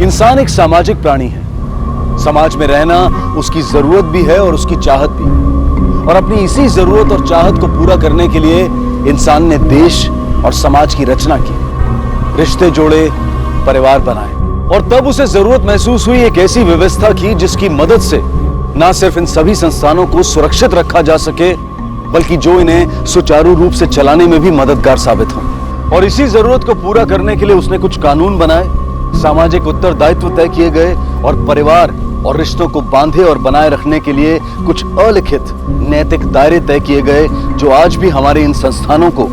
इंसान एक सामाजिक प्राणी है। समाज में रहना उसकी जरूरत भी है और उसकी चाहत भी। और अपनी इसी जरूरत और चाहत को पूरा करने के लिए इंसान ने देश और समाज की रचना की, रिश्ते जोड़े, परिवार बनाए, और तब उसे जरूरत महसूस हुई एक ऐसी व्यवस्था की जिसकी मदद से ना सिर्फ इन सभी संस्थानों को सुरक्षित रखा जा सके, बल्कि जो इन्हें सुचारू रूप से चलाने में भी मददगार साबित हो। और इसी जरूरत को पूरा करने के लिए उसने कुछ कानून बनाए, सामाजिक उत्तरदायित्व तय किए गए और परिवार और रिश्तों को बांधे और बनाए रखने के लिए कुछ अलिखित नैतिक दायरे तय किए गए, जो आज भी हमारे इन संस्थानों को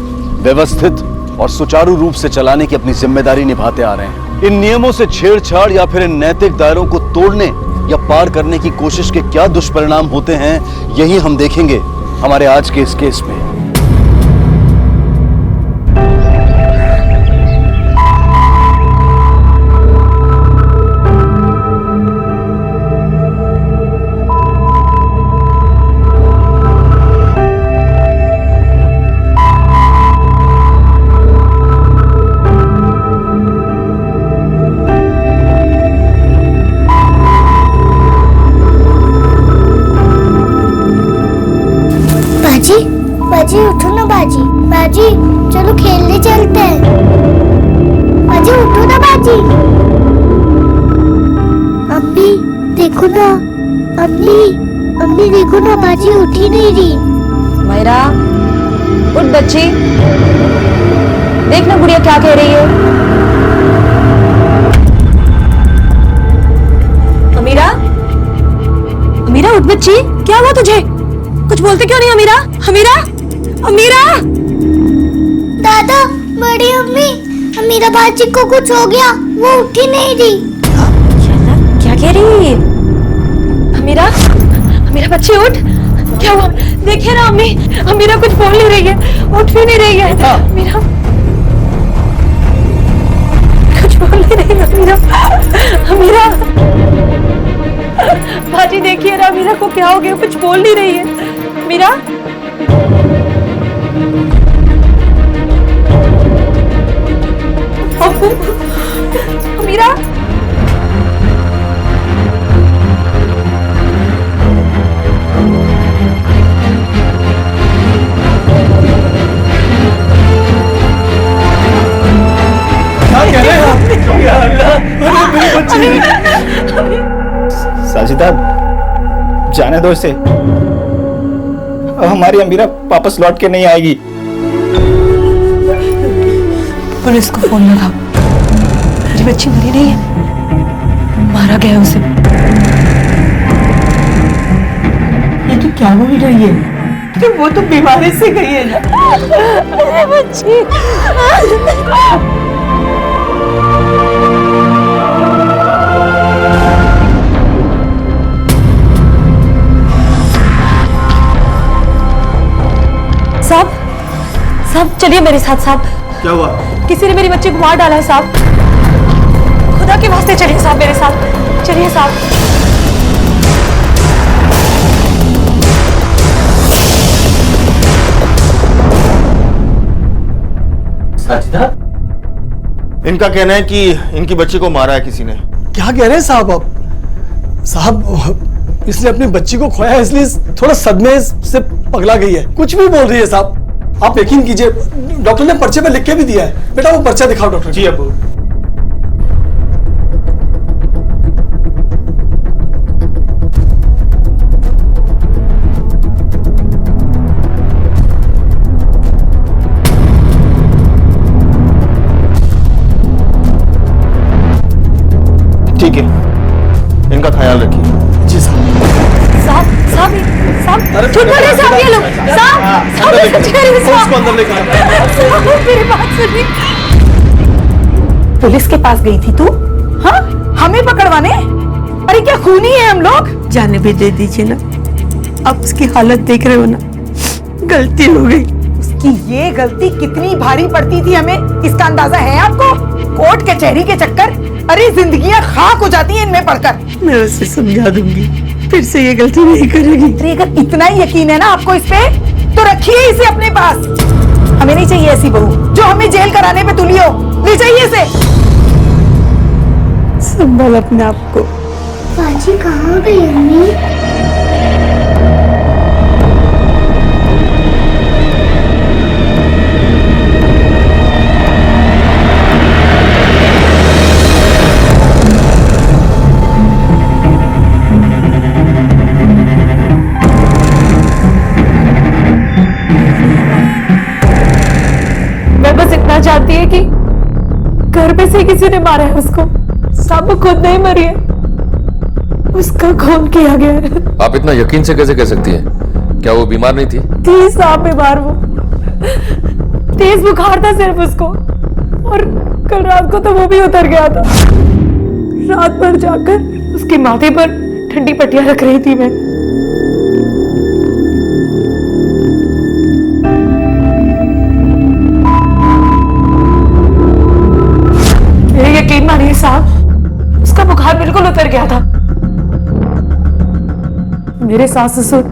व्यवस्थित और सुचारू रूप से चलाने की अपनी जिम्मेदारी निभाते आ रहे हैं। इन नियमों से छेड़छाड़ या फिर इन नैतिक दायरों को तोड़ने या पार करने की कोशिश के क्या दुष्परिणाम होते हैं, यही हम देखेंगे हमारे आज के इस केस में। बाजी उठो ना बाजी, बाजी चलो खेलने चलते हैं। बाजी उठो ना बाजी। अम्मी देखो ना, अम्मी देखो ना, बाजी उठी नहीं रही। मायरा उठ बच्ची, देख ना गुड़िया क्या कह रही है। अमीरा, अमीरा उठ बच्ची, क्या हुआ तुझे? कुछ बोलते क्यों नहीं अमीरा? अमीरा, अमीरा! दादा, बड़ी अम्मी, अमीरा बाजी को कुछ हो गया, वो उठी नहीं रही। क्या कह रही है? अमीरा, अमीरा बच्ची उठ, क्या हुआ? देखिए ना अम्मी, अमीरा कुछ बोल नहीं रही है, उठ भी नहीं रही है। अमीरा कुछ बोल नहीं रही है। अमीरा, अमीरा बाजी देखिए ना, अमीरा को क्या हो गया, कुछ बोल नहीं रही है। अमीरा, अमीरा, क्या कह रहे हैं आप? साजिदा, जाने दो इसे, अब हमारी अमीरा वापस लौट के नहीं आएगी। पुलिस को फोन लगाओ, मेरी बच्ची मरी नहीं है, मारा गया उसे। ये तो क्या बोल रही है? तो वो तो बीमारी से गई है ना। अरे बच्ची, साहब, साहब चलिए मेरे साथ। साहब क्या हुआ? किसी ने मेरी बच्ची को मार डाला है साहब। खुदा के वास्ते चलिए साहब मेरे साथ, चलिए साहब। साजिदा, इनका कहना है कि इनकी बच्ची को मारा है किसी ने। क्या कह रहे हैं साहब आप? साहब, इसने अपनी बच्ची को खोया है, इसलिए थोड़ा सदमे से पगला गई है, कुछ भी बोल रही है साहब। आप यकीन कीजिए, डॉक्टर ने पर्चे पे लिख के भी दिया है। बेटा वो पर्चा दिखाओ डॉक्टर। जी अब्बू। ठीक है, इनका ख्याल रखिए। जी साहब। साहब, साहब, साहब, झूठ बोल रहे हैं साहब ये लोग। साहब, साहब सच कह रहे हैं साहब। उसको अंदर लेकर साहब, मेरी बात सुनिए। पुलिस के पास गई थी तू? हाँ, हमें पकड़वाने? अरे क्या खूनी है हम लोग? जाने भी दे दीजिए ना, अब उसकी हालत देख रहे हो ना, गलती हो गई। उसकी ये गलती कितनी भारी पड़ती थी हमें, इसका अंदाजा है आपको? कोर्ट कचहरी के चक्कर, अरे जिंदगियां खाक हो जाती हैं इनमें पढ़कर। मैं उसे समझा दूंगी, फिर से ये गलती नहीं करेगी। अरे अगर इतना ही यकीन है ना आपको इस पे, तो रखिए इसे अपने पास। हमें नहीं चाहिए ऐसी बहू जो हमें जेल कराने पे तुली हो, नहीं चाहिए इसे। संभाल अपने आप को। बाजी कहाँ गई अम्मी? मैं बस इतना चाहती है कि घर पे से किसी ने मारा है उसको। साहब वो खुद नहीं मरी है, उसका खून किया गया है। आप इतना यकीन से कैसे कह सकती हैं? क्या वो बीमार नहीं थी? थी साहब बीमार वो, तेज बुखार था सिर्फ उसको, और कल रात को तो वो भी उतर गया था। रात भर जाकर उसके माथे पर ठंडी पट्टियां रख रही थी मैं। मेरे यकीन मानिए साहब, उसका बुखार बिल्कुल उतर गया था। मेरे सास ससुर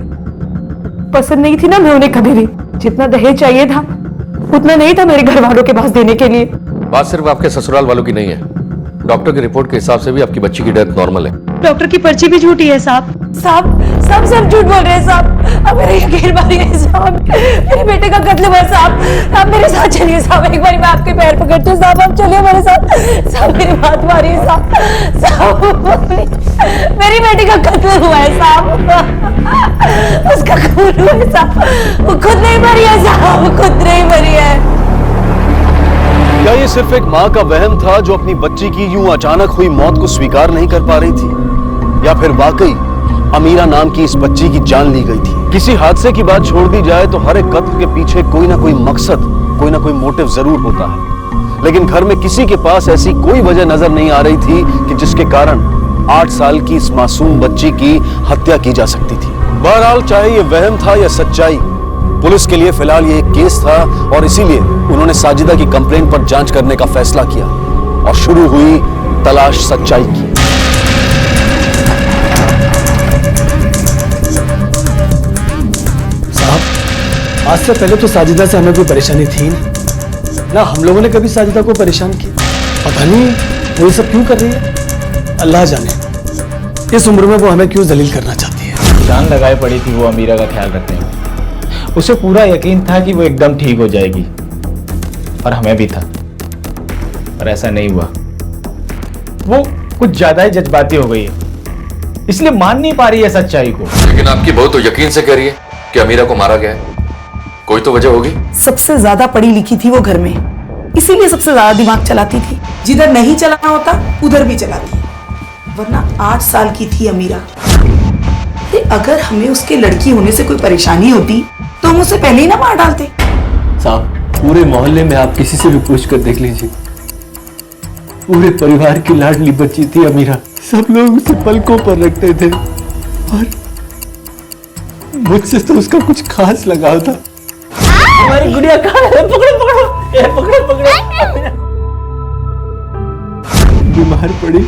पसंद नहीं थी ना मैं उन्हें कभी भी। जितना दहेज चाहिए था उतना नहीं था मेरे घर वालों के पास देने के लिए। बात सिर्फ आपके ससुराल वालों की नहीं है, डॉक्टर की रिपोर्ट के हिसाब से भी आपकी बच्ची की डेथ नॉर्मल है। डॉक्टर की पर्ची भी झूठी है साहब। साहब सब झूठ बोल रहे हैं साहब। अब मेरा यकीन मानिए साहब, मेरे बेटे का कत्ल हुआ साहब। आप मेरे साथ चलिए साहब, एक बार मैं आपके पैर पकड़ती हूँ साहब, आप चलिए मेरे साथ साहब, मेरी बात मानिए साहब। साहब मेरी बेटी का कत्ल हुआ है साहब, उसका खून हुआ है साहब, वो खुद नहीं मरी है साहब, खुद नहीं मरी है। क्या ये सिर्फ एक माँ का वहम था जो अपनी बच्ची की यूं अचानक हुई मौत को स्वीकार नहीं कर पा रही थी, या फिर वाकई अमीरा नाम की इस बच्ची की जान ली गई थी? किसी हादसे की बात छोड़ दी जाए तो हर एक कत्ल के पीछे कोई ना कोई मकसद, कोई ना कोई मोटिव जरूर होता है, लेकिन घर में किसी के पास ऐसी कोई वजह नजर नहीं आ रही थी कि जिसके कारण 8 साल की इस मासूम बच्ची की हत्या की जा सकती थी। बहरहाल चाहे ये वहम था या सच्चाई, पुलिस के लिए फिलहाल ये एक केस था और इसीलिए उन्होंने साजिदा की कंप्लेंट पर जांच करने का फैसला किया और शुरू हुई तलाश सच्चाई की। साहब, आज से पहले तो साजिदा से हमें कोई परेशानी थी ना, हम लोगों ने कभी साजिदा को परेशान किया। पता नहीं वो ये सब क्यों कर रही है, अल्लाह जाने इस उम्र में वो हमें क्यों जलील करना चाहती है। जान लगाए पड़ी थी वो अमीरा का ख्याल रखने में। उसे पूरा यकीन था कि वो एकदम ठीक हो जाएगी, और हमें भी था, पर ऐसा नहीं हुआ। वो कुछ ज्यादा ही जज्बाती हो गई है, इसलिए मान नहीं पा रही है सच्चाई को। लेकिन आपकी बहू तो यकीन से कह रही है कि अमीरा को मारा गया है, कोई तो वजह होगी। सबसे ज्यादा पढ़ी लिखी थी वो घर में, इसीलिए सबसे ज्यादा दिमाग चलाती थी। जिधर नहीं चलाना होता उधर भी चलाती, वरना 8 साल की थी अमीरा। अगर हमें उसके लड़की होने से कोई परेशानी होती तो हम उसे पहले ही ना मार डालते। साहब, पूरे मोहल्ले में आप किसी से भी पूछ कर देख लीजिए, पूरे परिवार की लाडली बच्ची थी अमीरा। सब लोग उसे पलकों पर रखते थे और मुझसे तो उसका कुछ खास लगाव था। हमारी गुड़िया कहाँ है? पकड़ो पकड़ो, ये पकड़ो पकड़ो। बीमार पड़ी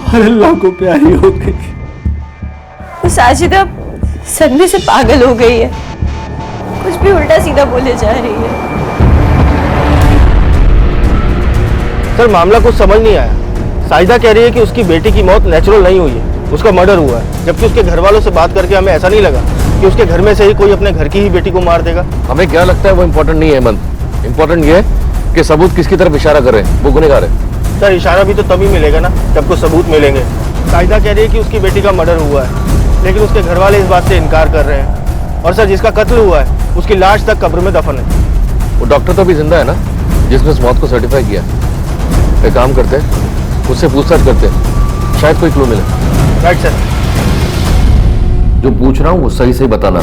और अल्लाह को प्यारी हो गई। साजिदा सदमे से पागल हो गई है, कुछ भी उल्टा सीधा बोले जा रही है। सर मामला कुछ समझ नहीं आया। साजिदा कह रही है कि उसकी बेटी की मौत नेचुरल नहीं हुई है, उसका मर्डर हुआ है, जबकि उसके घर वालों से बात करके हमें ऐसा नहीं लगा कि उसके घर में से ही कोई अपने घर की ही बेटी को मार देगा। हमें क्या लगता है वो इम्पोर्टेंट नहीं है हेमंत, इम्पोर्टेंट ये है कि सबूत किसकी तरफ इशारा कर रहे हैं, वो गुनहगार है। सर इशारा भी तो तभी मिलेगा ना जब को सबूत मिलेंगे। साजिदा कह रही है कि उसकी बेटी का मर्डर हुआ है, लेकिन उसके घर वाले इस बात से इनकार कर रहे हैं। और सर जिसका कत्ल हुआ है उसकी लाश तक कब्र में दफन है। वो डॉक्टर तो भी जिंदा है ना जिसने उस मौत को सर्टिफाई किया। एक काम करते हैं, उससे पूछताछ करते हैं, शायद कोई क्लू मिले। Right sir. जो पूछ रहा हूँ वो सही सही बताना।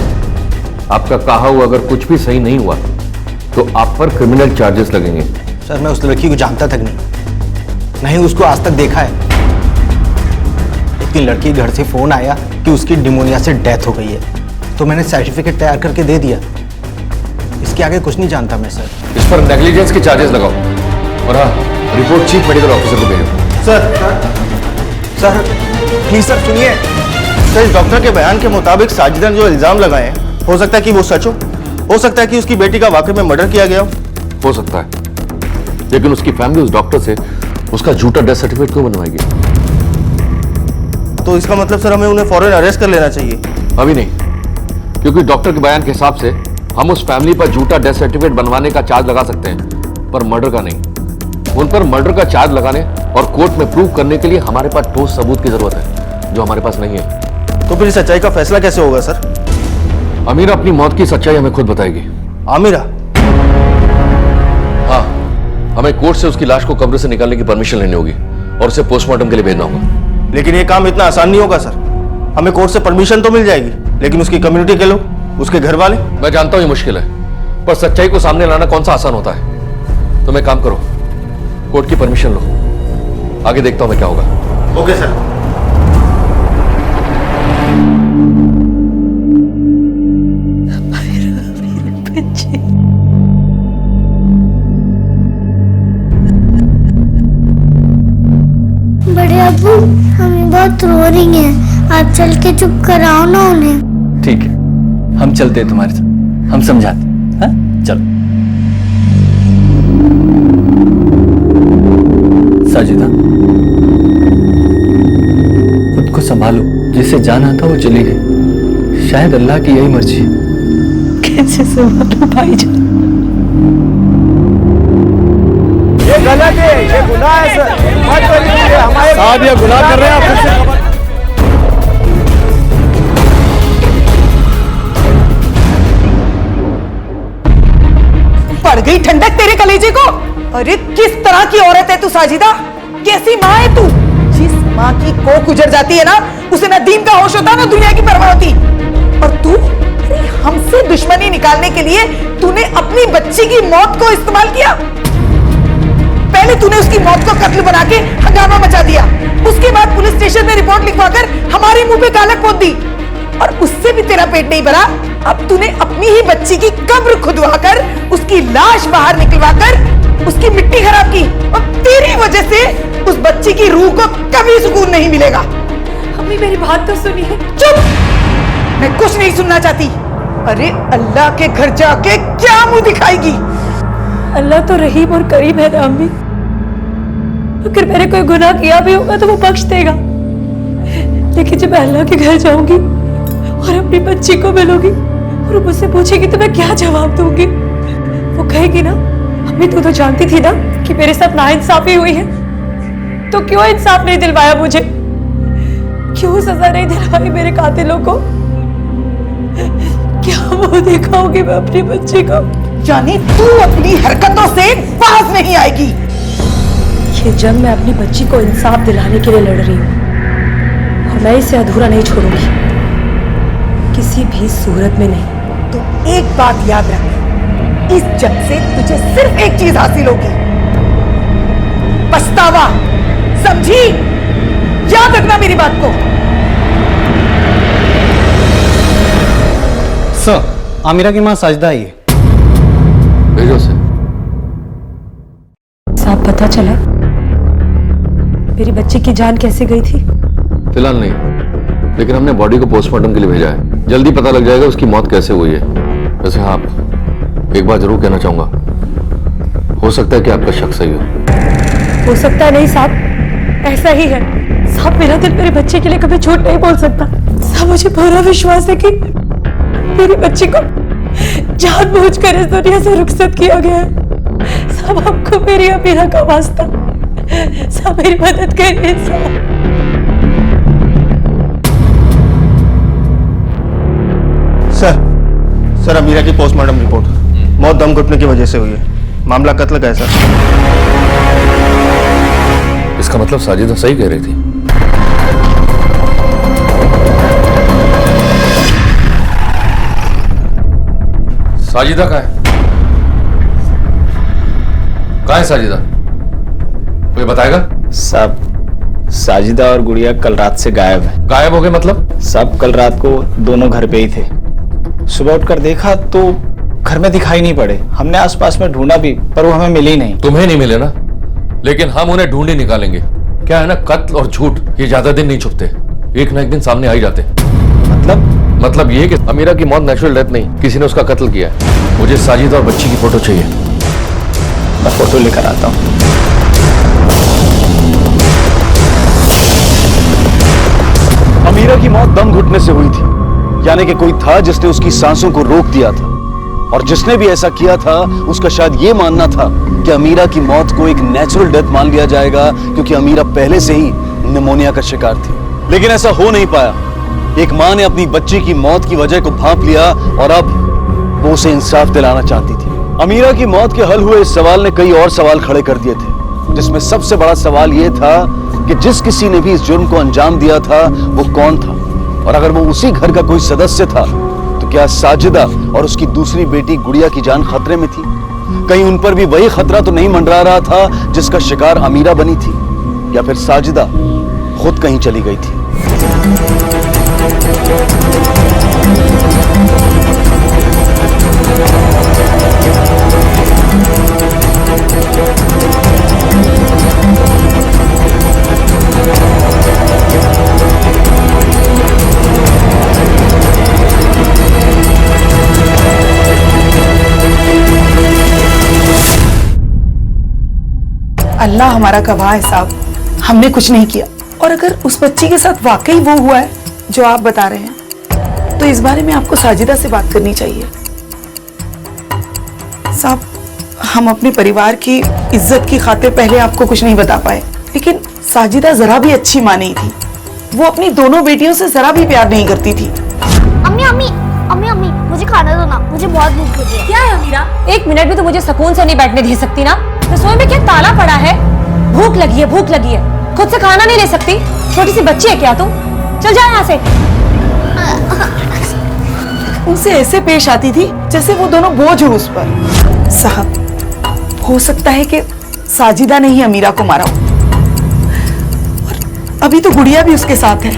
आपका कहा हुआ अगर कुछ भी सही नहीं हुआ तो आप पर क्रिमिनल चार्जेस लगेंगे। सर मैं उस लड़की को जानता तक नहीं उसको आज तक देखा है। एक दिन लड़की घर से फोन आया कि उसकी निमोनिया से डेथ हो गई है, तो मैंने सर्टिफिकेट तैयार करके दे दिया। इसके आगे कुछ नहीं जानता मैं सर। इस पर नेग्लिजेंस के चार्जेस लगाओ और हाँ, रिपोर्ट चीफ मेडिकल ऑफिसर को भेजो। सर प्लीज सर सुनिए। सर इस डॉक्टर के बयान के मुताबिक साजिदा ने जो इल्जाम लगाए हैं हो सकता है कि वो सच हो सकता है कि उसकी बेटी का वाकई में मर्डर किया गया हो सकता है, लेकिन उसकी फैमिली उस डॉक्टर से उसका झूठा डेथ सर्टिफिकेट क्यों बनवाएगी? तो इसका मतलब सर हमें उन्हें फौरन अरेस्ट कर लेना चाहिए। अभी नहीं, क्योंकि डॉक्टर के बयान के हिसाब से हम उस फैमिली पर झूठा डेथ सर्टिफिकेट बनवाने का चार्ज लगा सकते हैं, पर मर्डर का नहीं। उन पर मर्डर का चार्ज लगाने और कोर्ट में प्रूव करने के लिए हमारे पास ठोस सबूत की जरूरत है, जो हमारे पास नहीं है। तो फिर सच्चाई का फैसला कैसे होगा सर? अमीरा अपनी मौत की सच्चाई हमें खुद बताएगी। आमिरा? हाँ, हमें कोर्ट से उसकी लाश को कब्र से निकालने की परमिशन लेनी होगी और उसे पोस्टमार्टम के लिए भेजना होगा। लेकिन ये काम इतना आसान नहीं होगा सर। हमें कोर्ट से परमिशन तो मिल जाएगी, लेकिन उसकी कम्युनिटी के लोग, उसके घर वाले। मैं जानता हूं ये मुश्किल है, पर सच्चाई को सामने लाना कौन सा आसान होता है। तुम एक काम करो, कोर्ट की परमिशन लो, आगे देखता हूं मैं क्या होगा। Okay sir. बड़े अब्बू, हमें बहुत रो रही हैं, आप चल के चुप कराओ ना उन्हें। ठीक है, हम चलते हैं तुम्हारे साथ, हम समझाते हैं। हाँ? चलो। साजिदा, खुद को संभालो, जिसे जाना था वो चली गई, शायद अल्लाह की यही मर्जी है। कैसे संभालूं भाईजान? ये गलत है, ये गुनाह है सर। मत करिए, हमारे साहब ये गुनाह कर रहे हैं। आप पड़ गई ठंडक तेरे कलेजे को। अरे किस तरह की औरत है तू साजिदा? कैसी माँ है तू? जिस माँ की कोख उजड़ जाती है ना, उसे ना दीन का होश होता ना दुनिया की परवाह होती। और तू हमसे दुश्मनी निकालने के लिए तूने अपनी बच्ची की मौत को इस्तेमाल किया। पहले तूने उसकी मौत को कत्ल बना के हंगामा मचा दिया, उसके बाद पुलिस स्टेशन में रिपोर्ट लिखवाकर हमारे मुंह पे कालक पोत दी, और उससे भी तेरा पेट नहीं भरा। अब तूने अपनी ही बच्ची की कब्र खुदवाकर उसकी लाश बाहर निकलवाकर उसकी मिट्टी खराब की, और तेरी वजह से उस बच्ची की रूह को कभी सुकून नहीं मिलेगा। अम्मी मेरी बात तो सुनिए। चुप, मैं कुछ नहीं सुनना चाहती। अरे अल्लाह के घर जाके क्या मुंह दिखाएगी? अल्लाह तो रहीम और करीम है ना अम्मी, अगर मैंने कोई गुनाह किया भी होगा तो वो बख्श देगा। लेकिन जब मैं अल्लाह के घर जाऊंगी और अपनी बच्ची को मिलूंगी और वो मुझसे पूछेगी तो मैं क्या जवाब दूंगी? वो कहेगी ना, अम्मी तू तो जानती थी ना कि मेरे साथ नाइंसाफी हुई है, तो क्यों इंसाफ नहीं दिलवाया मुझे? क्यों सजा नहीं दिलवाई मेरे कातिलों को? क्या वो दिखाऊंगी मैं अपनी बच्ची को? यानी तू अपनी हरकतों से बाज नहीं आएगी। ये जंग मैं अपनी बच्ची को इंसाफ दिलाने के लिए लड़ रही हूँ, और मैं इसे अधूरा नहीं छोड़ूंगी, किसी भी सूरत में नहीं। तो एक बात याद रख, इस जंग से तुझे सिर्फ एक चीज हासिल होगी, पछतावा। समझी? याद रखना मेरी बात को। सर, आमिरा की मां साजिदा आई है। भेजो उसे। साहब पता चला मेरी बच्ची की जान कैसे गई थी? फिलहाल नहीं, लेकिन हमने बॉडी को पोस्टमार्टम के लिए भेजा है। जल्दी पता लग जाएगा उसकी मौत कैसे हुई है। वैसे हाँ, एक बात जरूर कहना चाहूंगा, हो सकता है कि आपका शक सही हो सकता है नहीं साहब, ऐसा ही है साहब। मेरा दिल मेरे बच्चे के लिए कभी झूठ नहीं बोल सकता साहब। मुझे पूरा विश्वास है कि मेरी बच्ची को जानबूझकर इस दुनिया से रुखसत किया गया है साहब। आपको मेरी अमीरा का वास्ता साहब, मेरी मदद करिए साहब। सर, अमीरा की पोस्टमार्टम रिपोर्ट, मौत दम घुटने की वजह से हुई है। मामला कत्ल का है सर। इसका मतलब साजिदा सही कह रही थी। साजिदा कहाँ है? कहाँ है साजिदा? कोई बताएगा? साहब, साजिदा और गुड़िया कल रात से गायब है। गायब हो गए मतलब? साहब कल रात को दोनों घर पे ही थे। सुबह उठकर देखा तो घर में दिखाई नहीं पड़े। हमने आसपास में ढूंढा भी, पर वो हमें मिली नहीं। तुम्हें नहीं मिले ना, लेकिन हम उन्हें ढूंढ ही निकालेंगे। क्या है ना, कत्ल और झूठ ये ज्यादा दिन नहीं छुपते, एक ना एक दिन सामने आ ही जाते। मतलब ये कि अमीरा की मौत नेचुरल डेथ नहीं, किसी ने उसका कत्ल किया है। मुझे साजिदा और बच्ची की फोटो चाहिए। मैं फोटो लेकर आता हूँ। अमीरा की मौत दम घुटने से हुई थी, यानी कि कोई था जिसने उसकी सांसों को रोक दिया था, और जिसने भी ऐसा किया था उसका शायद ये मानना था कि अमीरा की मौत को एक नेचुरल डेथ मान लिया जाएगा, क्योंकि अमीरा पहले से ही निमोनिया का शिकार थी। लेकिन ऐसा हो नहीं पाया। एक मां ने अपनी बच्ची की मौत की वजह को भांप लिया और अब वो उसे इंसाफ दिलाना चाहती थी। अमीरा की मौत के हल हुए इस सवाल ने कई और सवाल खड़े कर दिए थे, जिसमें सबसे बड़ा सवाल यह था कि जिस किसी ने भी इस जुर्म को अंजाम दिया था वो कौन था, और अगर वो उसी घर का कोई सदस्य था तो क्या साजिदा और उसकी दूसरी बेटी गुड़िया की जान खतरे में थी? कहीं उन पर भी वही खतरा तो नहीं मंडरा रहा था जिसका शिकार अमीरा बनी थी, या फिर साजिदा खुद कहीं चली गई थी? अल्लाह हमारा गवाह है साहब, हमने कुछ नहीं किया। और अगर उस बच्ची के साथ वाकई वो हुआ है जो आप बता रहे हैं, तो इस बारे में आपको साजिदा से बात करनी चाहिए। साहब, हम अपने परिवार की इज्जत की खातिर पहले आपको कुछ नहीं बता पाए, लेकिन साजिदा जरा भी अच्छी मां नहीं थी। वो अपनी दोनों बेटियों से जरा भी प्यार नहीं करती थी। अम्मी अम्मी अम्मी अम्मी मुझे खाना दो ना, मुझे बहुत भूख लगी है। क्या है अमीरा, एक मिनट भी तो मुझे सुकून से नहीं बैठने दे सकती ना? रसोई में क्या ताला पड़ा है? भूख लगी है, भूख लगी है, खुद से खाना नहीं ले सकती? छोटी सी बच्ची है क्या तुम? चल जाए यहाँ से। उनसे ऐसे पेश आती थी जैसे वो दोनों बोझ हो उस पर। साहब, हो सकता है कि साजिदा ने ही अमीरा को मारा हो, और अभी तो गुड़िया भी उसके साथ है।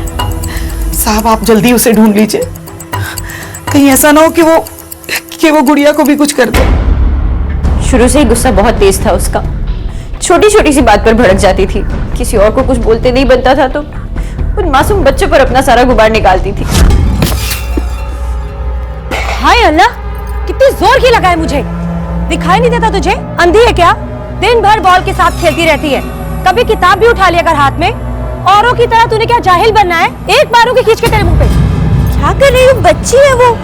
साहब, आप जल्दी उसे ढूंढ लीजिए, कहीं ऐसा ना हो कि वो गुड़िया को भी कुछ कर दे। शुरू से ही गुस्सा बहुत तेज था उसका, छोटी छोटी सी बात पर भड़क जाती थी। किसी और को कुछ बोलते नहीं बनता था तो उन मासूम बच्चों पर अपना सारा गुबार निकालती थी। हाय अल्लाह, कितनी जोर की लगा है मुझे, दिखाई नहीं देता तुझे? अंधी है क्या? दिन भर बॉल के साथ खेलती रहती है, कभी किताब भी उठा लिया कर हाथ में। औरों की तरह तूने क्या जाहिल बनना है? एक बारों की खींच के तेरे मुंह पे। क्या कर रही हो? बच्ची है वो,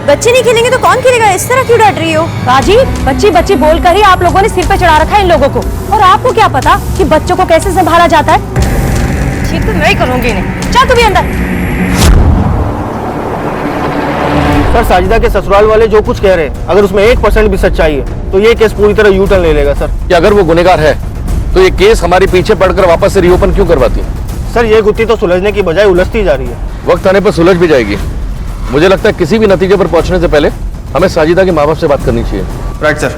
बच्चे नहीं खेलेंगे तो कौन खेलेगा? इस तरह क्यों डांट रही हो? बाजी, बच्ची बच्ची बोलकर ही आप लोगों ने सिर पे चढ़ा रखा है इन लोगों को, और आपको क्या पता कि बच्चों को कैसे संभाला जाता है? ठीक तो मैं ही करूंगी इन्हें। चल तू भी अंदर। सर, साजिदा के ससुराल वाले जो कुछ कह रहे हैं, अगर उसमें 1% भी सच्चाई है तो ये केस पूरी तरह यू टर्न ले लेगा सर। कि अगर वो गुनहगार है तो ये केस हमारे पीछे पड़कर वापस से रीओपन क्यों करवाती है? सर, ये गुत्थी तो सुलझने की बजाय उलझती जा रही है। वक्त आने पर सुलझ भी जाएगी। मुझे लगता है किसी भी नतीजे पर पहुंचने से पहले हमें साजिदा के माँ बाप से बात करनी चाहिए। Right sir.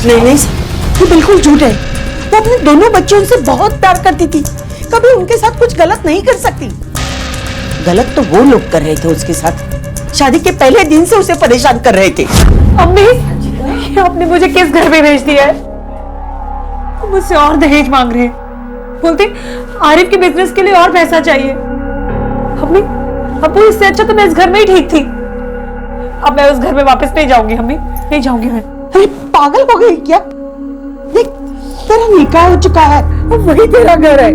नहीं, ये बिल्कुल झूठ है। वो अपने दोनों बच्चों से बहुत प्यार करती थी, कभी उनके साथ कुछ गलत नहीं कर सकती। गलत तो वो लोग कर रहे थे उसके साथ, शादी के पहले दिन से उसे परेशान कर रहे थे। अम्मी, आपने मुझे किस घर में भेज दिया है? मुझसे और दहेज मांग रहे हैं, बोलते आरिफ के बिजनेस के लिए और पैसा चाहिए। अम्मी, अब्बू, इससे अच्छा तो मैं इस घर में ही ठीक थी। अब मैं उस घर में वापस नहीं जाऊंगी अम्मी, नहीं जाऊंगी मैं। अरे पागल हो गई क्या? देख, तेरा निकाह हो चुका है, वही तेरा घर है।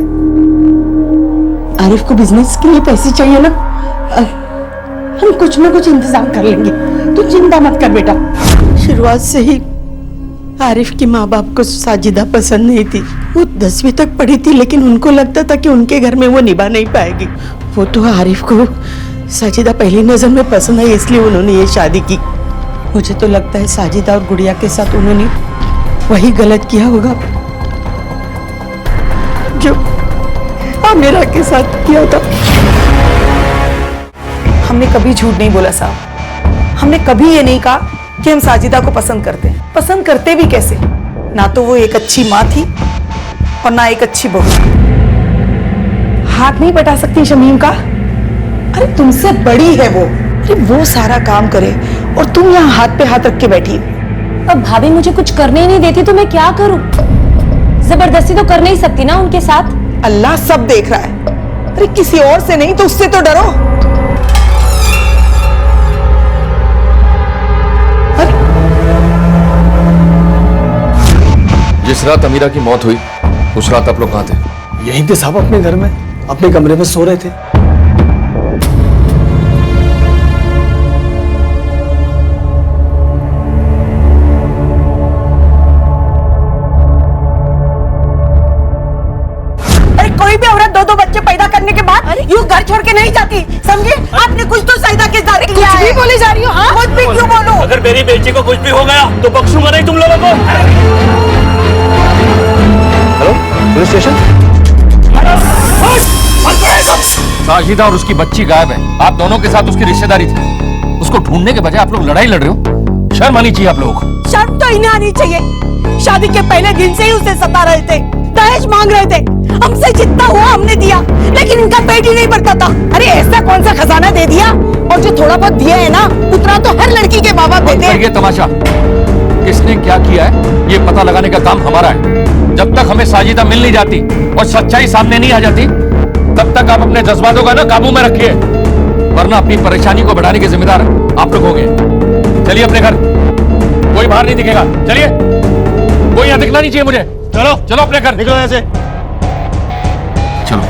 आरिफ को बिजनेस के लिए पैसे चाहिए ना, हम कुछ ना कुछ इंतजाम कर लेंगे, तू चिंता मत कर बेटा। शुरुआत से ही आरिफ के माँ बाप को साजिदा पसंद नहीं थी। वो 10वीं तक पढ़ी थी, लेकिन उनको लगता था कि उनके घर में वो निभा नहीं पाएगी। वो तो आरिफ को साजिदा पहली नजर में पसंद आई, इसलिए उन्होंने ये शादी की। मुझे तो लगता है साजिदा और गुड़िया के साथ उन्होंने वही गलत किया होगा जो आमिरा के साथ किया था। हमने कभी झूठ नहीं बोला साहब, हमने कभी ये नहीं कहा कि हम साजिदा को पसंद करते हैं। पसंद करते भी कैसे? ना तो वो एक अच्छी माँ थी और ना एक अच्छी बहू। हाथ नहीं बटा सकती शमीम का? अरे तुमसे बड़ी है वो, अरे वो सारा काम करे और तुम यहाँ हाथ पे हाथ रख के बैठी। अब भाभी मुझे कुछ करने ही नहीं देती तो मैं क्या करूं? जबरदस्ती तो कर नहीं सकती ना उनके साथ। अल्लाह सब देख रहा है। अरे किसी और से नहीं तो उससे तो डरो। जिस रात अमीरा की मौत हुई उस रात आप लोग कहाँ थे? यहीं थे साहब, अपने घर में। अपने कमरे में सो रहे थे। अरे कोई भी औरत दो दो बच्चे पैदा करने के बाद यूं घर छोड़ के नहीं जाती, समझे? आपने कुछ तो साइदा के साथ किया है। कुछ भी बोली जा रही हो? हाँ, कुछ भी क्यों बोलो? अगर मेरी बेटी को कुछ भी हो गया तो बख्शूंगा नहीं तुम लोगों को। Hello, police station. साजिदा और उसकी बच्ची गायब है। आप दोनों के साथ उसकी रिश्तेदारी थी। उसको ढूंढने के बजाय आप लोग लड़ाई लड़ रहे हो। शर्म आनी चाहिए आप लोगों को। शर्म तो इन्हें आनी चाहिए। शादी के पहले दिन से ही उसे सता रहे थे, दहेज मांग रहे थे। हमसे जितना हुआ हमने दिया, लेकिन इनका पेट ही नहीं भरता था। अरे ऐसा कौन सा खजाना दे दिया? और जो थोड़ा बहुत दिया है ना, उतना तो हर लड़की के बाबा देते हैं। ये तमाशा किसने क्या किया है ये पता लगाने का काम हमारा है। जब तक हमें साजिदा मिल नहीं जाती और सच्चाई सामने नहीं आ जाती, तब तक आप अपने जज्बातों का ना काबू में रखिए, वरना अपनी परेशानी को बढ़ाने के जिम्मेदार आप लोग होंगे। चलिए अपने घर, कोई बाहर नहीं दिखेगा। चलिए, कोई यहां दिखना नहीं चाहिए मुझे। चलो चलो अपने घर, निकलो ऐसे। चलो।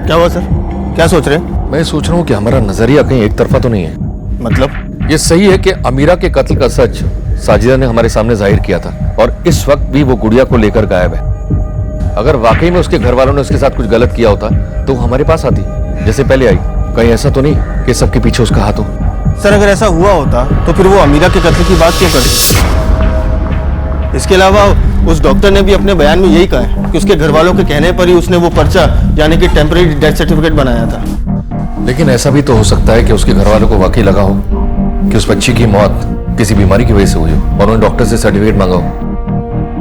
क्या हुआ सर? क्या सोच रहे हैं? मैं सोच रहा हूँ कि हमारा नजरिया कहीं एक तरफा तो नहीं है। मतलब? ये सही है कि अमीरा के कत्ल का सच साजिदा ने हमारे सामने जाहिर किया था और इस वक्त भी वो गुड़िया को लेकर गायब है। अगर वाकई में उसके घर वालों ने उसके साथ कुछ गलत किया होता तो वो हमारे पास आती जैसे पहले आई। कहीं ऐसा तो नहीं कि सबके पीछे उसका हाथ हो? सर अगर ऐसा हुआ होता तो फिर वो अमीरा के कत्ल की बात क्यों करती? इसके अलावा उस डॉक्टर ने भी अपने बयान में यही कहा है कि उसके घर वालों के कहने पर ही उसने वो पर्चा यानी कि टेम्परेरी डेथ सर्टिफिकेट बनाया था। लेकिन ऐसा भी तो हो सकता है कि उसके घर वालों को वाकई लगा हो कि उस बच्ची की मौत किसी बीमारी की वजह से हुई हो और उन्होंने डॉक्टर से सर्टिफिकेट मांगा हो।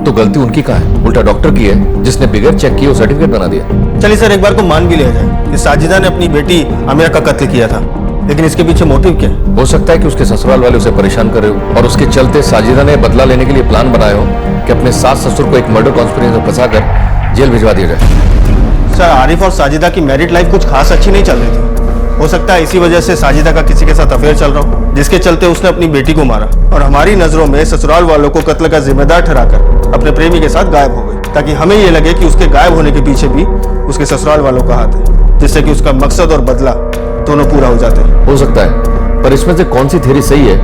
तो गलती उनकी कहाँ है? उल्टा डॉक्टर की है जिसने बगैर चेक किए वो सर्टिफिकेट बना दिया। चलिए सर, एक बार को मान भी लिया जाए कि साजिदा ने अपनी बेटी अमीरा का कत्ल किया था, लेकिन इसके पीछे मोटिव क्या है? हो सकता है कि उसके ससुराल वाले उसे परेशान कर रहे हो और उसके चलते साजिदा ने बदला लेने के लिए प्लान बनाया हो कि अपने सास ससुर को एक मर्डर कॉन्स्पिरेसी में फंसाकर जेल भिजवा दिया जाए। सर आरिफ और साजिदा की मैरिड लाइफ कुछ खास अच्छी नहीं चल रही थी। हो सकता है इसी वजह से साजिदा का किसी के साथ अफेयर चल रहा हो, जिसके चलते उसने अपनी बेटी को मारा और हमारी नजरों में ससुराल वालों को कत्ल का जिम्मेदार ठहराकर अपने प्रेमी के साथ गायब हो गई, ताकि हमें ये लगे कि उसके गायब होने के पीछे भी उसके ससुराल वालों का हाथ है, जिससे कि उसका मकसद और बदला दोनों पूरा हो जाते हैं। हो सकता है, पर इसमें से कौन सी थ्योरी सही है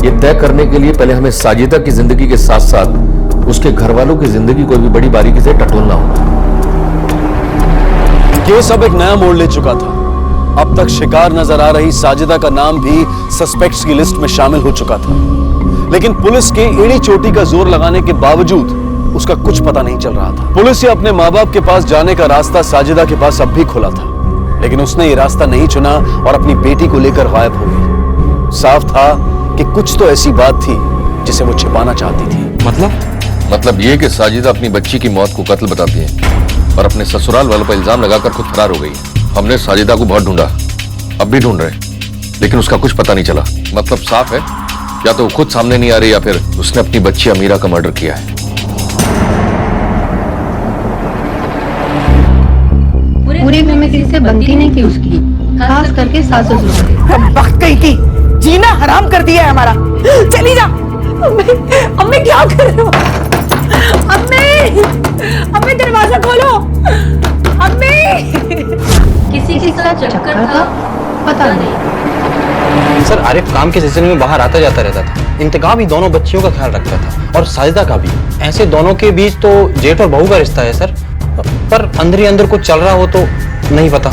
ये तय करने के लिए पहले हमें साजिदा की जिंदगी के साथ साथ उसके घर वालों की जिंदगी को भी बड़ी बारीकी से टटोलना होगा। केस अब एक नया मोड़ ले चुका था। अब तक शिकार नजर आ रही साजिदा का नाम भी सस्पेक्ट्स की लिस्ट में शामिल हो चुका था, लेकिन पुलिस के एड़ी चोटी का जोर लगाने के बावजूद उसका कुछ पता नहीं चल रहा था। पुलिस या अपने माँ बाप के पास जाने का रास्ता साजिदा के पास अब भी खुला था, लेकिन उसने ये रास्ता नहीं चुना और अपनी बेटी को लेकर गायब हो गई। साफ था कि कुछ तो ऐसी बात थी जिसे वो छिपाना चाहती थी। मतलब ये कि साजिदा अपनी बच्ची की मौत को कत्ल बताती है और अपने ससुराल वालों पर इल्जाम लगाकर खुद फरार हो गई है। हमने साजिदा को बहुत ढूंढा, अब भी ढूंढ रहे, लेकिन उसका कुछ पता नहीं चला। मतलब साफ है, या तो वो खुद सामने नहीं आ रही या फिर उसने अपनी बच्ची अमीरा का मर्डर किया है। पूरे घर में किसी से बनती नहीं थी उसकी, खास करके सास ससुर से। वक्त गई थी, जीना हराम कर दिया है हमारा। चली जा। अम्मी क्या कर रहे हो? अम्मी दरवाजा खोलो। अम्मी किसी के साथ चक्कर था पता नहीं। सर आरिफ काम के सिलसिले में बाहर आता जाता रहता था। इंतकाम ही दोनों बच्चियों का ख्याल रखता था और साजिदा का भी। ऐसे दोनों के बीच तो जेठ और बहू का रिश्ता है सर, पर अंदर ही अंदर कुछ चल रहा हो तो नहीं पता।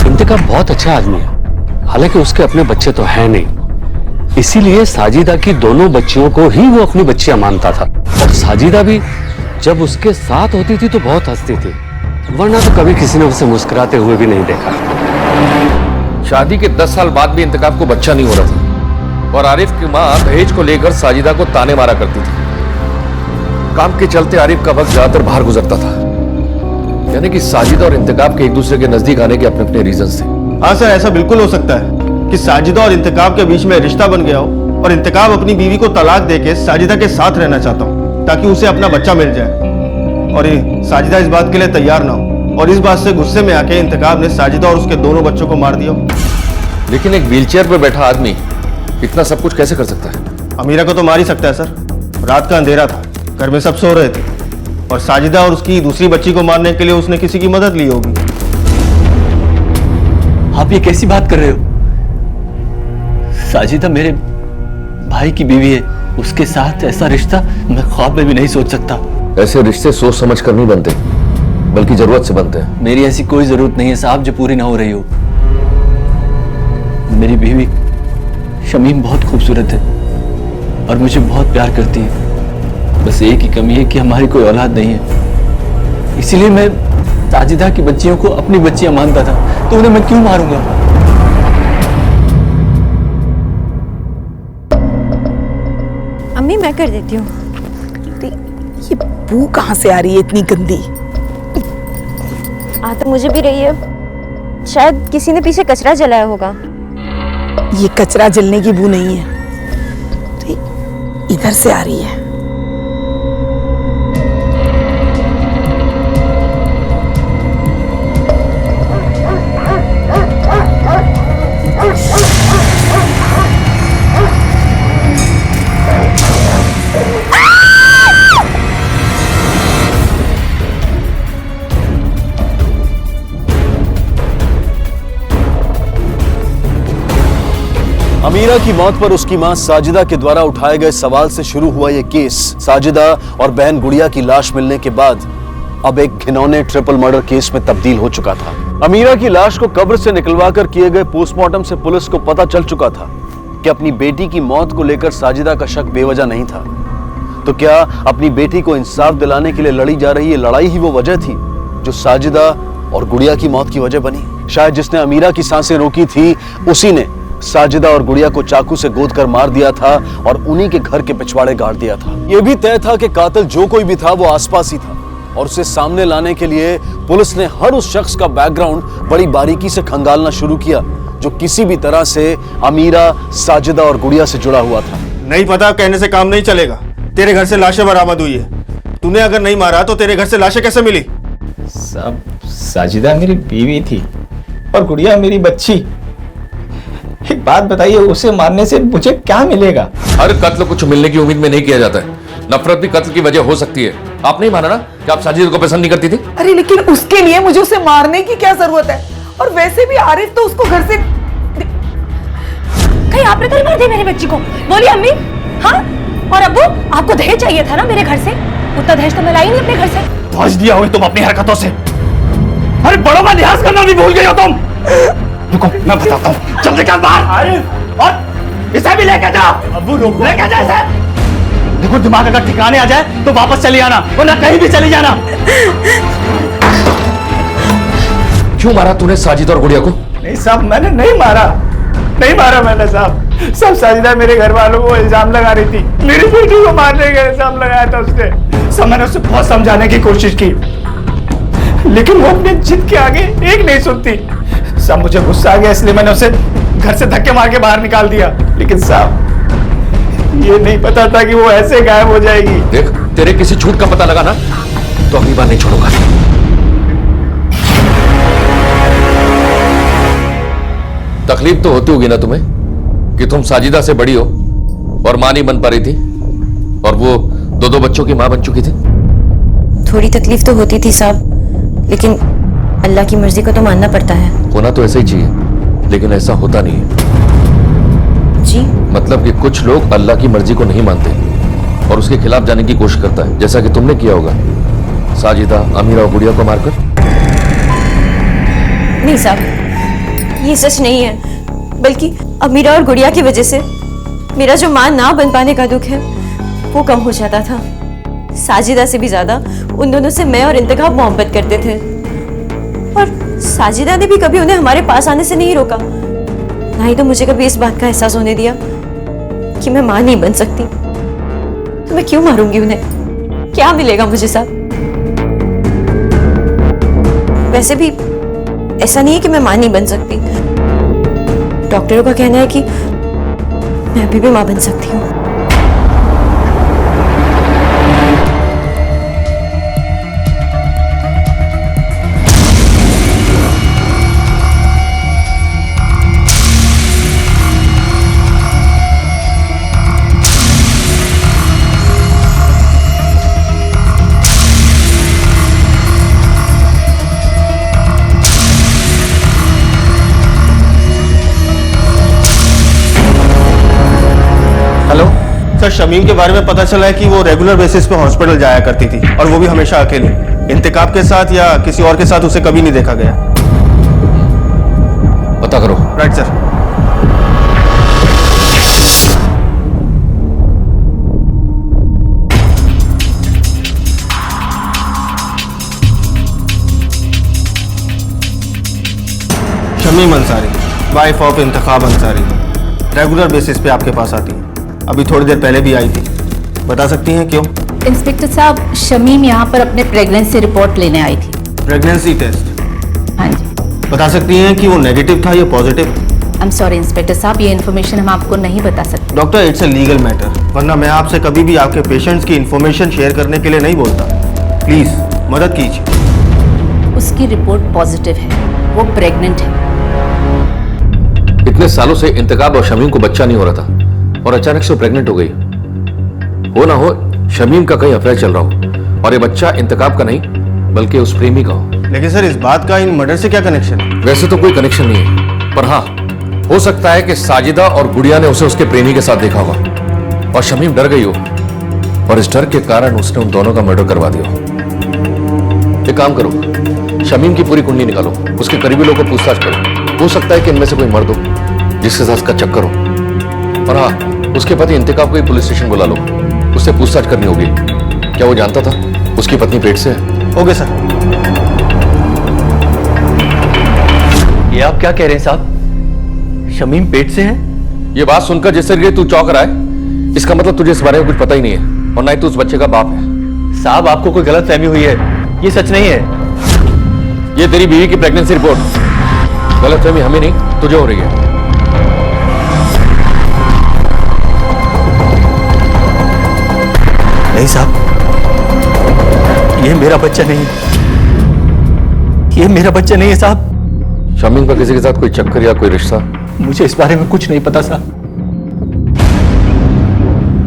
इंतकाम बहुत अच्छा आदमी है, हालांकि उसके अपने बच्चे तो हैं नहीं, इसीलिए साजिदा की दोनों बच्चियों को ही वो अपनी बच्चियां मानता था। और साजिदा भी जब उसके साथ होती थी तो बहुत हंसती थी, वरना तो कभी किसी ने उसे मुस्कुराते हुए भी नहीं देखा। शादी के 10 साल बाद भी इंतकाम को बच्चा नहीं हो रहा था और आरिफ की माँ दहेज को लेकर साजिदा को ताने मारा करती थी। काम के चलते आरिफ का वक्त ज्यादातर बाहर गुजरता था, यानी कि साजिदा और इंतकाम के एक दूसरे के नजदीक आने के अपने अपने रीजंस थे। हाँ सर, ऐसा बिल्कुल हो सकता है कि साजिदा और इंतकाम के बीच में रिश्ता बन गया हो और इंतकाम अपनी बीवी को तलाक देके साजिदा के साथ रहना चाहता हूँ ताकि उसे अपना बच्चा मिल जाए, और ये साजिदा इस बात के लिए तैयार ना हो और इस बात से गुस्से में आके इंतकाम ने साजिदा और उसके दोनों बच्चों को मार दिया। लेकिन एक व्हीलचेयर पर बैठा आदमी इतना सब कुछ कैसे कर सकता है? अमीरा को तो मार ही सकता है सर। रात का अंधेरा था, घर में सब सो रहे थे, और साजिदा और उसकी दूसरी बच्ची को मारने के लिए उसने किसी की मदद ली होगी। आप ये कैसी बात कर रहे हो? साजिदा मेरे भाई की बीवी है, उसके साथ ऐसा रिश्ता मैं ख्वाब में भी नहीं सोच सकता। ऐसे रिश्ते सोच समझ कर नहीं बनते, बल्कि जरूरत से बनते हैं। मेरी ऐसी कोई जरूरत नहीं है साहब जो पूरी ना हो रही हो। मेरी बीवी शमीम बहुत खूबसूरत है और मुझे बहुत प्यार करती है। बस एक ही कमी है कि हमारी कोई औलाद नहीं है। इसीलिए मैं साजिदा की बच्चियों को अपनी बच्चियां मानता था, तो उन्हें मैं क्यों मारूंगा? अम्मी मैं कर देती हूँ। ये बू कहाँ से आ रही है इतनी गंदी? आ तो मुझे भी रही है, शायद किसी ने पीछे कचरा जलाया होगा। ये कचरा जलने की बू नहीं है, तो इधर से आ रही है। अमीरा की मौत पर उसकी मां साजिदा के द्वारा उठाए गए सवाल से शुरू हुआ यह केस साजिदा और बहन गुड़िया की लाश मिलने के बाद अब एक घिनौने ट्रिपल मर्डर केस में तब्दील हो चुका था। अमीरा की लाश को कब्र से निकलवाकर किए गए पोस्टमार्टम से पुलिस को पता चल चुका था कि अपनी बेटी की मौत को लेकर साजिदा का शक बेवजह नहीं था। तो क्या अपनी बेटी को इंसाफ दिलाने के लिए लड़ी जा रही ये लड़ाई ही वो वजह थी जो साजिदा और गुड़िया की मौत की वजह बनी? शायद जिसने अमीरा की सांसें रोकी थी उसी ने साजिदा और गुड़िया को चाकू से गोद कर मार दिया था और उन्हीं के घर के पिछवाड़े गाड़ दिया था। यह भी तय था कि कातिल जो कोई भी था वो आसपास ही था और उसे सामने लाने के लिए पुलिस ने हर उस शख्स का बैकग्राउंड बड़ी बारीकी से खंगालना शुरू किया जो किसी भी तरह से अमीरा, साजिदा और गुड़िया से जुड़ा हुआ था। नहीं पता कहने से काम नहीं चलेगा। तेरे घर से लाशें बरामद हुई है। तूने अगर नहीं मारा तो तेरे घर से लाशें कैसे मिली? सब साजिदा मेरी बीवी थी और गुड़िया मेरी बच्ची। एक बात बताइए, उसे मारने से मुझे क्या मिलेगा? हर कत्ल कुछ मिलने की उम्मीद में नहीं किया जाता है। नफरत भी कत्ल की वजह हो सकती है। आप नहीं माना ना कि आप साजिदा को पसंद नहीं करती थी? अरे लेकिन उसके लिए मुझे उसे मारने की क्या जरूरत है? और वैसे भी आरिफ तो उसको घर से कहीं आपने तो नहीं मार दी मेरी बच्ची को? बोलिए अम्मी। हाँ, और अब्बू आपको दहेज चाहिए था ना मेरे घर से? उतना दहेज तो मैं लाई नहीं अपने घर से। पहुंच दिया हो तुम अपनी हरकतों से। अरे बड़ों का लिहाज करना भी भूल गई हो तुम। रुको मैं बताता हूँ, जल्दी कर बाहर। और इसे भी लेके जा। अब्बू रुको, लेके जा इसे। देखो दिमाग अगर ठिकाने आ जाए तो वापस चली आना, वरना कहीं भी चली जाना। क्यों मारा तूने साजिदा और गुड़िया को? नहीं साहब, मैंने नहीं मारा मैंने साहब। सब साजिदा मेरे घर वालों को इल्जाम लगा रही थी। मेरी बेटी को मारने का इल्जाम लगाया था उसने। सब मैंने उसे बहुत समझाने की कोशिश की, लेकिन वो अपने जिद के आगे एक नहीं सुनती। सब मुझे गुस्सा आ गया, इसलिए मैंने उसे घर से धक्के मार के बाहर निकाल दिया। लेकिन साहब ये नहीं पता था कि वो ऐसे गायब हो जाएगी। देख, तेरे किसी झूठ का पता लगा ना तो अगली बार नहीं छोड़ूंगा। तकलीफ तो होती होगी ना तुम्हें कि तुम साजिदा से बड़ी हो और मां नहीं बन पा रही थी और वो दो बच्चों की मां बन चुकी थी। थोड़ी तकलीफ तो होती थी साहब, लेकिन अल्लाह की मर्जी को तो मानना पड़ता है। होना तो ऐसा ही चाहिए, लेकिन ऐसा होता नहीं है। जी मतलब कि कुछ लोग अल्लाह की मर्जी को नहीं मानते और उसके खिलाफ जाने की कोशिश करता है, जैसा कि तुमने किया होगा साजिदा, अमीरा और गुड़िया को मारकर। नहीं साहब, ये सच नहीं है, बल्कि अमीरा और गुड़िया की वजह से मेरा जो मां ना बन पाने का दुख है वो कम हो जाता था। साजिदा से भी ज्यादा उन दोनों से मैं और इंतखाब मोहब्बत करते थे और साजिदा ने भी कभी उन्हें हमारे पास आने से नहीं रोका, ना ही तो मुझे कभी इस बात का एहसास होने दिया कि मैं मां नहीं बन सकती। तो मैं क्यों मारूंगी उन्हें? क्या मिलेगा मुझे साहब? वैसे भी ऐसा नहीं है कि मैं मां नहीं बन सकती। डॉक्टरों का कहना है कि मैं अभी भी मां बन सकती हूँ। सर शमीम के बारे में पता चला है कि वो रेगुलर बेसिस पे हॉस्पिटल जाया करती थी और वो भी हमेशा अकेले। इंतकाब के साथ या किसी और के साथ उसे कभी नहीं देखा गया। पता करो। Right sir. Shamim Ansari, wife of Intekhab Ansari, regular basis पे आपके पास आती है। अभी थोड़ी देर पहले भी आई थी। बता सकती हैं क्यों? इंस्पेक्टर साहब, शमीम यहाँ पर अपने प्रेगनेंसी रिपोर्ट लेने आई थी। Pregnancy test? हाँ जी। बता सकती हैं कि वो नेगेटिव था या positive? I am sorry inspector साहब, ये इन्फॉर्मेशन हम आपको नहीं बता सकते। Doctor, it's a legal matter, वरना मैं आपसे कभी भी आपके पेशेंट्स की इन्फॉर्मेशन शेयर करने के लिए नहीं बोलता। प्लीज मदद कीजिए। उसकी रिपोर्ट पॉजिटिव है, वो प्रेग्नेंट है। इतने सालों से इंतकाब और शमीम को बच्चा नहीं हो रहा था और अचानक से वो प्रेग्नेंट हो गई। हो ना हो शमीम का कहीं अफेयर चल रहा हो और ये बच्चा इंतकाब का नहीं बल्कि उस प्रेमी का हो। लेकिन सर, इस बात का इन मर्डर से क्या कनेक्शन है? वैसे तो कोई कनेक्शन नहीं है, पर हाँ हो सकता है कि साजिदा और गुड़िया ने उसे उसके प्रेमी के साथ देखा होगा और शमीम डर गई हो और इस डर के कारण उसने उन दोनों का मर्डर करवा दिया हो। एक काम करो, शमीम की पूरी कुंडली निकालो, उसके करीबी लोगों को पूछताछ करो। हो सकता है कि इनमें से कोई मर्द हो जिसके साथ उसका चक्कर हो। और हाँ, उसके पति इंतकाब को ही पुलिस स्टेशन बुला लो, उससे पूछताछ करनी होगी। क्या वो जानता था उसकी पत्नी पेट से है? Okay sir. ये आप क्या कह रहे हैं साहब? शमीम पेट से है? ये बात सुनकर जिससे तू चौंक रहा है, इसका मतलब तुझे इस बारे में कुछ पता ही नहीं है और ना ही तू उस बच्चे का बाप है। साहब, आपको कोई गलत फहमी हुई है, ये सच नहीं है। ये तेरी बीवी की प्रेगनेंसी रिपोर्ट। गलतफहमी हमें नहीं तुझे हो रही है। नहीं साहब, ये मेरा बच्चा नहीं है, ये मेरा बच्चा नहीं है साहब। शमीम का किसी के साथ कोई चक्कर या कोई रिश्ता? मुझे इस बारे में कुछ नहीं पता साहब।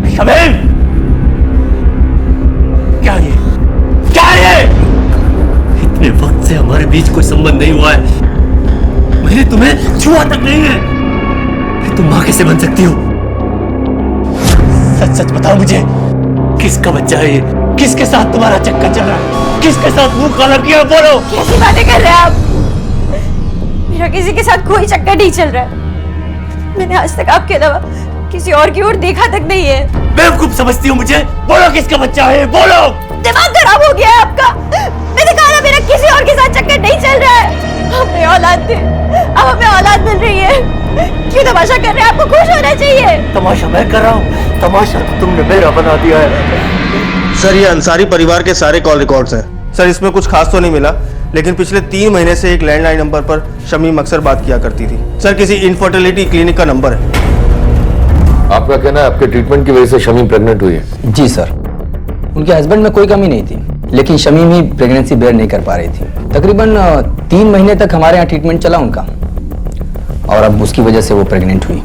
शमीम, क्या ये? क्या ये? इतने वक्त से हमारे बीच कोई संबंध नहीं हुआ है, मैंने तुम्हें छुआ तक नहीं है, तुम मां कैसे बन सकती हो? सच सच बताओ मुझे, किसका बच्चा है ये? किसके साथ तुम्हारा चक्कर चल रहा है? किसके साथ मुंह काला किया? बोलो। कैसी बातें कर रहे हैं आप? मेरा किसी के साथ कोई चक्कर नहीं चल रहा है। मैंने आज तक आपके अलावा किसी और की ओर देखा तक नहीं है। बेवकूफ समझती हो मुझे? बोलो किसका बच्चा है, बोलो। दिमाग खराब हो गया है आपका। मैंने कहा ना, मेरा किसी और के साथ चक्कर नहीं चल रहा है। हमें औलाद थे, अब हमें औलाद मिल रही है। क्यों तमाशा कर रहे हैं? आपको खुश होना चाहिए। तमाशा मैं कर रहा हूँ? तमाशा तुमने मेरा बना दिया है। सर, ये अंसारी परिवार के सारे कॉल रिकॉर्ड्स हैं। सर, इसमें कुछ खास तो नहीं मिला, लेकिन पिछले 3 महीने से एक लैंडलाइन नंबर पर शमीम अक्सर बात किया करती थी। सर, किसी इनफर्टिलिटी क्लिनिक का नंबर है। आपका कहना है आपके ट्रीटमेंट की वजह से शमीम प्रेग्नेंट हुई है? जी सर, उनके हस्बैंड में कोई कमी नहीं थी, लेकिन शमीम ही प्रेगनेंसी बेयर नहीं कर पा रही थी। तकरीबन 3 महीने तक हमारे यहाँ ट्रीटमेंट चला उनका और अब उसकी वजह से वो प्रेग्नेंट हुई।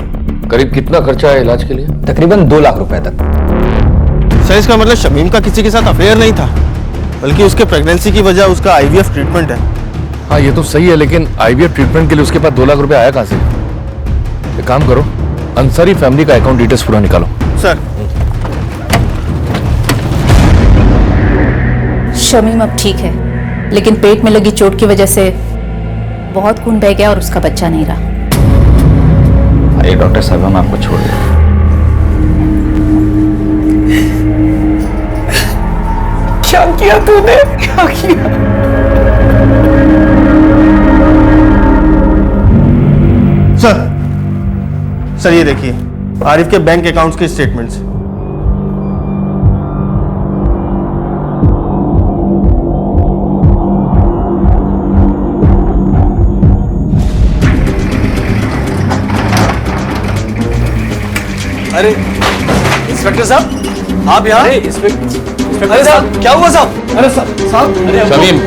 करीब कितना खर्चा है इलाज के लिए? तकरीबन 2 लाख रुपए तक। सर, इसका मतलब शमीम का किसी के साथ अफेयर नहीं था, बल्कि उसके प्रेगनेंसी की वजह उसका आईवीएफ ट्रीटमेंट है। हाँ, ये तो सही है, लेकिन आईवीएफ ट्रीटमेंट के लिए उसके पास 2 लाख रुपए आया कहाँ से? एक काम करो, अंसारी फैमिली का अकाउंट डिटेल्स पूरा निकालो। सर। शमीम अब ठीक है, लेकिन पेट में लगी चोट की वजह से बहुत खून बह गया और उसका बच्चा नहीं रहा। अरे डॉक्टर साहब, हम आपको छोड़ दें। क्या किया तूने? क्या किया? सर, ये देखिए आरिफ के बैंक अकाउंट्स के स्टेटमेंट्स। अरे इंस्पेक्टर साहब, आप यहाँ? इंस्पेक्टर साहब, क्या हुआ साहब? अरे साहब, शमीम,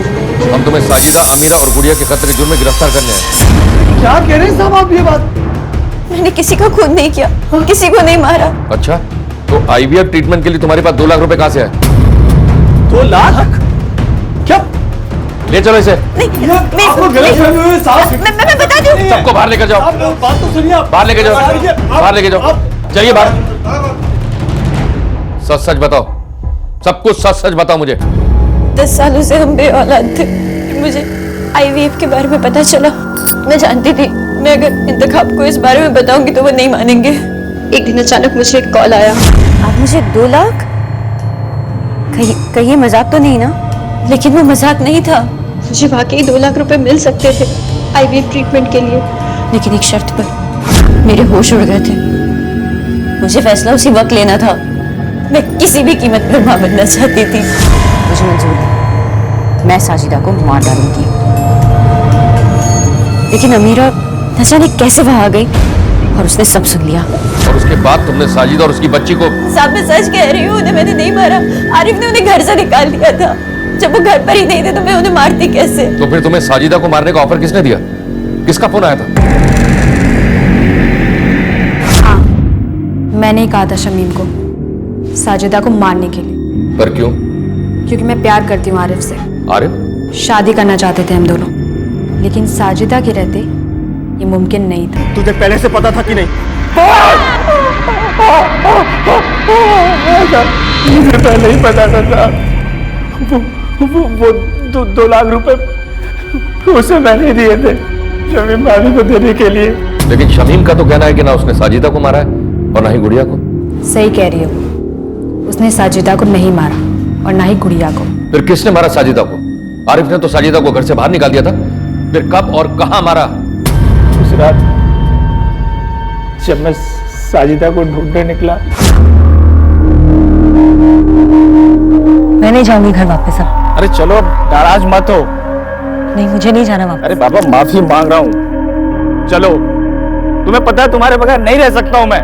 हम तुम्हें साजिदा, अमीरा और गुड़िया के कत्ल के जुर्म में गिरफ्तार करने आए। क्या कह रहे हैं साहब आप ये बात? मैंने किसी का खून नहीं किया, किसी को नहीं मारा। अच्छा, तो आईवीएफ ट्रीटमेंट के लिए तुम्हारे पास 2 लाख रुपए कहाँ से आए? 2 लाख? क्या? ले चलो इसे। मैं बता दूं। सबको बाहर लेकर जाओ। बात तो सुनिए आप। बाहर लेकर जाओ, बाहर लेकर जाओ। चलिए बाहर। सच सच बताओ, सब कुछ सच सच बताओ मुझे। 10 सालों से हम बेऔलाद थे। मुझे IVF के बारे में पता चला। मैं जानती थी मैं अगर इंतखाब को इस बारे में बताऊंगी तो वो नहीं मानेंगे। एक दिन अचानक मुझे एक कॉल आया। आप मुझे 2 लाख? कहीं मजाक तो नहीं ना? लेकिन वो मजाक नहीं था। मुझे वाकई 2 लाख रुपए मिल सकते थे IVF ट्रीटमेंट के लिए, लेकिन एक शर्त पर। मेरे होश उड़ गए थे। मुझे फैसला उसी वक्त लेना था। मैं किसी भी कीमत पर मां बनना चाहती थी। मुझे मंजूर है, मैं साजिदा को मार डालूंगी। लेकिन अमीरा न जाने कैसे वहां आ गई और उसने सब सुन लिया। और उसके बाद तुमने साजिदा और उसकी बच्ची को। साहब मैं सच कह रही हूँ, उन्हें मैंने नहीं मारा। आरिफ ने उन्हें घर से निकाल दिया था। जब वो घर पर ही नहीं थे तो मैं उन्हें मारती कैसे? तो फिर तुम्हें साजिदा को मारने का ऑफर किसने दिया? किसका फोन आया था? हाँ, मैंने ही कहा था शमीम को साजिदा को मारने के लिए। पर क्यों? क्योंकि मैं प्यार करती हूँ आरिफ से। आरिफ? शादी करना चाहते थे हम दोनों, लेकिन साजिदा के रहते ये मुमकिन नहीं था। तुझे पहले से पता था कि नहीं? मुझे पहले ही पता था। वो 2 लाख रुपए उसे मैंने दिए थे शमीम भाभी को देने के लिए। लेकिन शमीम का तो कहना है कि ना उसने साजिदा को मारा है और ना ही गुड़िया को। सही कह रही हो, उसने साजिदा को नहीं मारा और ना ही गुड़िया को। फिर किसने मारा साजिदा को? आरिफ ने तो साजिदा को घर से बाहर निकाल दिया था। फिर कब और कहां मारा? उस रात जब मैं साजिदा को ढूंढने निकला। मैं नहीं जाऊंगी घर वापस अब। अरे चलो अब नाराज मत हो। नहीं, मुझे नहीं जाना वापस। अरे बाबा माफी मांग रहा हूँ, चलो। तुम्हें पता है तुम्हारे बगैर नहीं रह सकता हूं मैं।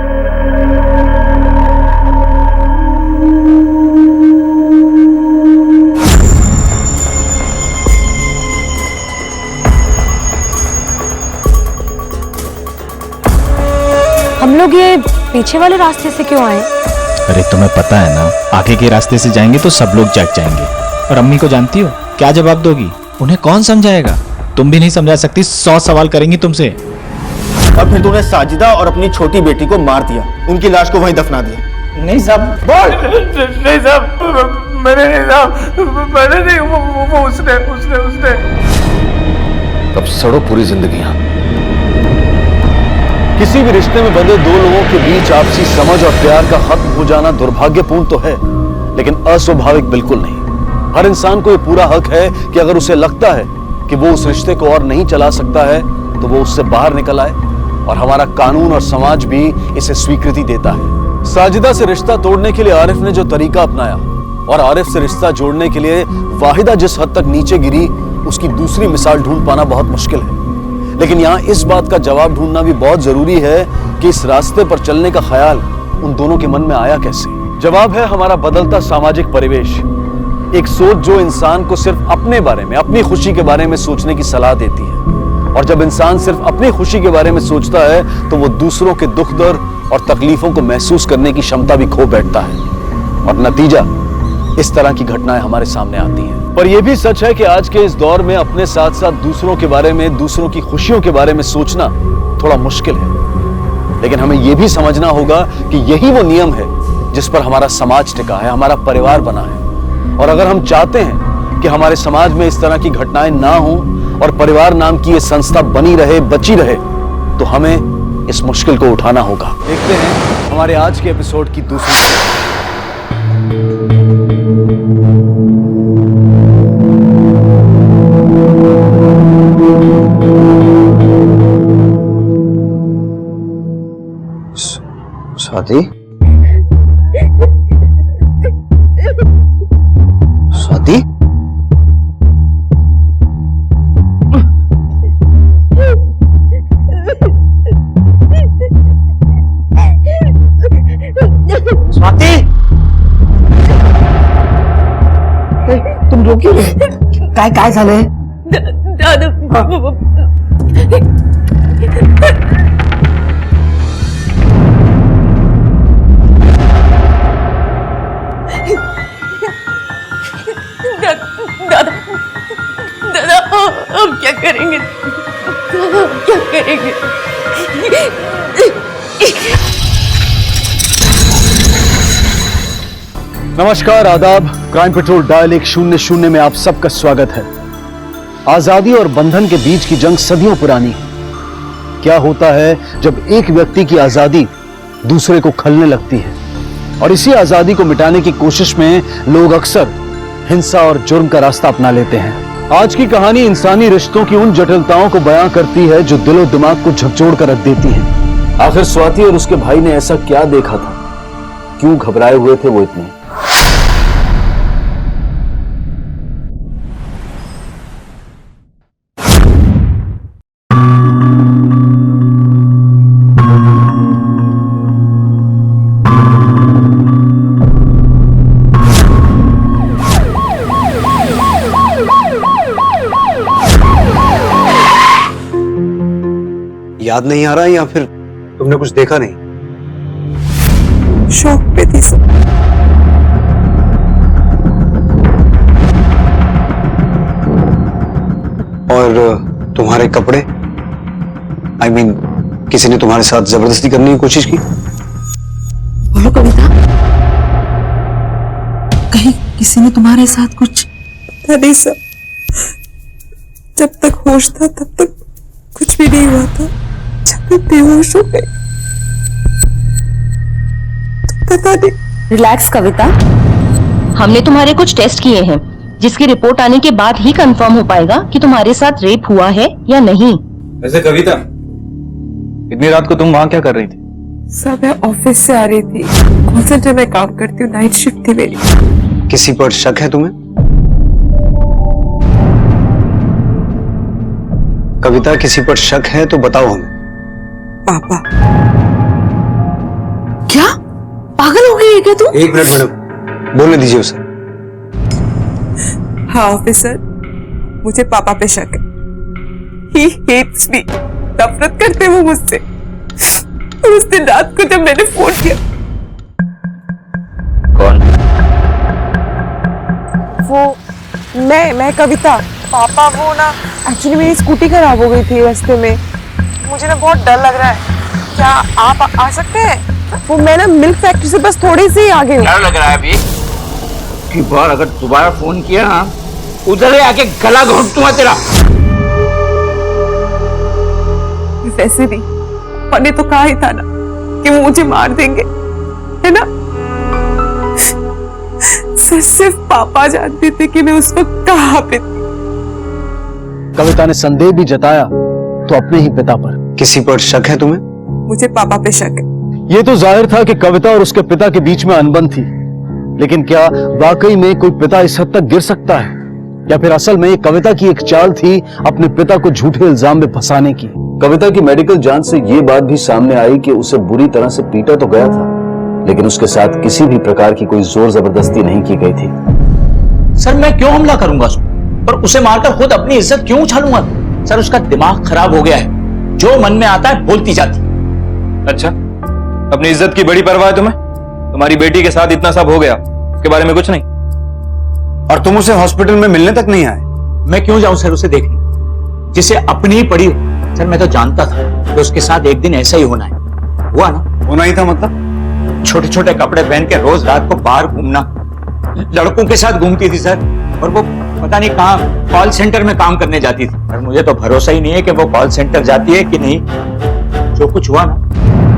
हम लोग ये पीछे वाले रास्ते से क्यों आए? अरे तुम्हें पता है ना, आगे के रास्ते से जाएंगे तो सब लोग जग जाएंगे। और अम्मी को जानती हो क्या जवाब दोगी? उन्हें कौन समझाएगा? तुम भी नहीं समझा सकती, 100 सवाल करेंगी तुमसे। और फिर तूने साजिदा और अपनी छोटी बेटी को मार दिया, उनकी लाश को वहीं दफना दिया। नहीं साहब, नहीं साहब, मैंने नहीं साहब, मैंने नहीं। वो उसने। अब सड़ो पूरी जिंदगी। किसी भी रिश्ते में बंधे 2 लोगों के बीच आपसी समझ और प्यार का खत्म हो जाना दुर्भाग्यपूर्ण तो है, लेकिन अस्वाभाविक बिल्कुल नहीं। हर इंसान को यह पूरा हक है कि अगर उसे लगता है कि वो उस रिश्ते को और नहीं चला सकता है तो वो उससे बाहर निकल आए, और हमारा कानून और समाज भी इसे स्वीकृति देता है। साजिदा से रिश्ता तोड़ने के लिए आरिफ ने जो तरीका अपनाया और आरिफ से रिश्ता जोड़ने के लिए वाहिदा जिस हद तक नीचे गिरी, उसकी दूसरी मिसाल ढूंढ पाना बहुत मुश्किल है। लेकिन यहाँ इस बात का जवाब ढूंढना भी बहुत जरूरी है कि इस रास्ते पर चलने का ख्याल उन दोनों के मन में आया कैसे। जवाब है हमारा बदलता सामाजिक परिवेश, एक सोच जो इंसान को सिर्फ अपने बारे में, अपनी खुशी के बारे में सोचने की सलाह देती है। और जब इंसान सिर्फ अपनी खुशी के बारे में सोचता है तो वो दूसरों के दुख दर्द और तकलीफों को महसूस करने की क्षमता भी खो बैठता है, और नतीजा इस तरह की घटनाएं हमारे सामने आती हैं। पर यह भी सच है कि आज के इस दौर में अपने साथ साथ दूसरों के बारे में, दूसरों की खुशियों के बारे में सोचना थोड़ा मुश्किल है। लेकिन हमें यह भी समझना होगा कि यही वो नियम है जिस पर हमारा समाज टिका है, हमारा परिवार बना है। और अगर हम चाहते हैं कि हमारे समाज में इस तरह की घटनाएं ना हो और परिवार नाम की ये संस्था बनी रहे, बची रहे, तो हमें इस मुश्किल को उठाना होगा। देखते हैं हमारे आज के एपिसोड की दूसरी। स्वाति, स्वाति, स्वाति, तुम रोकी काय झाले? दादा हम क्या करेंगे? क्या करेंगे? नमस्कार, आदाब। क्राइम पेट्रोल डायल 100 में आप सबका स्वागत है। आजादी और बंधन के बीच की जंग सदियों पुरानी है। क्या होता है जब एक व्यक्ति की आजादी दूसरे को खलने लगती है, और इसी आजादी को मिटाने की कोशिश में लोग अक्सर हिंसा और जुर्म का रास्ता अपना लेते हैं। आज की कहानी इंसानी रिश्तों की उन जटिलताओं को बयां करती है जो दिलो दिमाग को झकझोर कर रख देती हैं। आखिर स्वाति और उसके भाई ने ऐसा क्या देखा था, क्यों घबराए हुए थे वो इतने? याद नहीं आ रहा या फिर तुमने कुछ देखा नहीं? शौक पे थी सब। और तुम्हारे कपड़े, I mean, किसी ने तुम्हारे साथ जबरदस्ती करने की कोशिश की? बोलो कविता, कहीं किसी ने तुम्हारे साथ कुछ? नहीं सर, जब तक होश था तब तक कुछ भी नहीं हुआ था। जब मैं बेहोश हो गई तो पता नहीं। रिलैक्स कविता, हमने तुम्हारे कुछ टेस्ट किए हैं जिसकी रिपोर्ट आने के बाद ही कंफर्म हो पाएगा कि तुम्हारे साथ रेप हुआ है या नहीं। वैसे कविता, इतनी रात को तुम वहां क्या कर रही थी? सब मैं ऑफिस से आ रही थी। कॉल सेंटर में काम करती हूँ, नाइट शिफ्ट थी मेरी। किसी पर शक है तुम्हें? कविता, किसी पर शक है तो बताओ हमें। पापा। क्या पागल हो गई है क्या तू? एक मिनट मैडम, बोलने दीजिए उसे। हाँ ऑफिसर, मुझे पापा पे शक है। He hates me, नफरत करते वो मुझसे। और उस दिन रात को जब मैंने फोन किया। कौन? वो मैं कविता। पापा वो ना, एक्चुअली मेरी स्कूटी खराब हो गई थी रास्ते में। मुझे ना बहुत डर लग रहा है। क्या आप आ सकते हैं? वो मैं ना मिल्क फैक्ट्री से बस थोड़ी सी आगे हूँ। डर लग रहा है अभी कि बार अगर दोबारा फोन किया ना, उधर ही आके गला घोट दूंगा तेरा। वैसे भी मैंने तो कहा ही था ना कि वो मुझे मार देंगे, है ना? सिर्फ पापा जानते थे कि मैं उस वक्त कहाँ पे थी। कविता ने संदेह भी जताया तो अपने ही पिता पर। किसी पर शक है तुम्हें? मुझे पापा पे शक है। यह तो जाहिर था कि कविता और उसके पिता के बीच में अनबन थी, लेकिन क्या वाकई में कोई पिता इस हद तक गिर सकता है, या फिर असल में कविता की एक चाल थी अपने पिता को झूठे इल्जाम में फंसाने की? कविता की मेडिकल जांच से यह बात भी सामने आई कि उसे बुरी तरह से पीटा तो गया था, लेकिन उसके साथ किसी भी प्रकार की कोई जोर जबरदस्ती नहीं की गई थी। सर मैं क्यों हमला करूंगा और उसे मारकर खुद अपनी इज्जत क्यों उछालूंगा? सर उसका दिमाग खराब हो गया है, जो मन में आता है बोलती जाती। अच्छा, अपनी इज्जत की बड़ी परवाह है तुम्हें? तुम्हारी बेटी के साथ इतना सब हो गया, उसके बारे में कुछ नहीं? और तुम उसे हॉस्पिटल में मिलने तक नहीं आए? मैं क्यों जाऊं सर उसे देखने, जिसे अपनी ही पड़ी? सर मैं तो जानता था कि उसके साथ एक दिन ऐसा ही होना है। हुआ ना? होना ही था मतलब? छोटे छोटे कपड़े पहन के रोज रात को बाहर घूमना, लड़कों के साथ घूमती थी सर, और वो पता नहीं कहाँ कॉल सेंटर में काम करने जाती थी। और मुझे तो भरोसा ही नहीं है कि वो कॉल सेंटर जाती है कि नहीं। जो कुछ हुआ ना,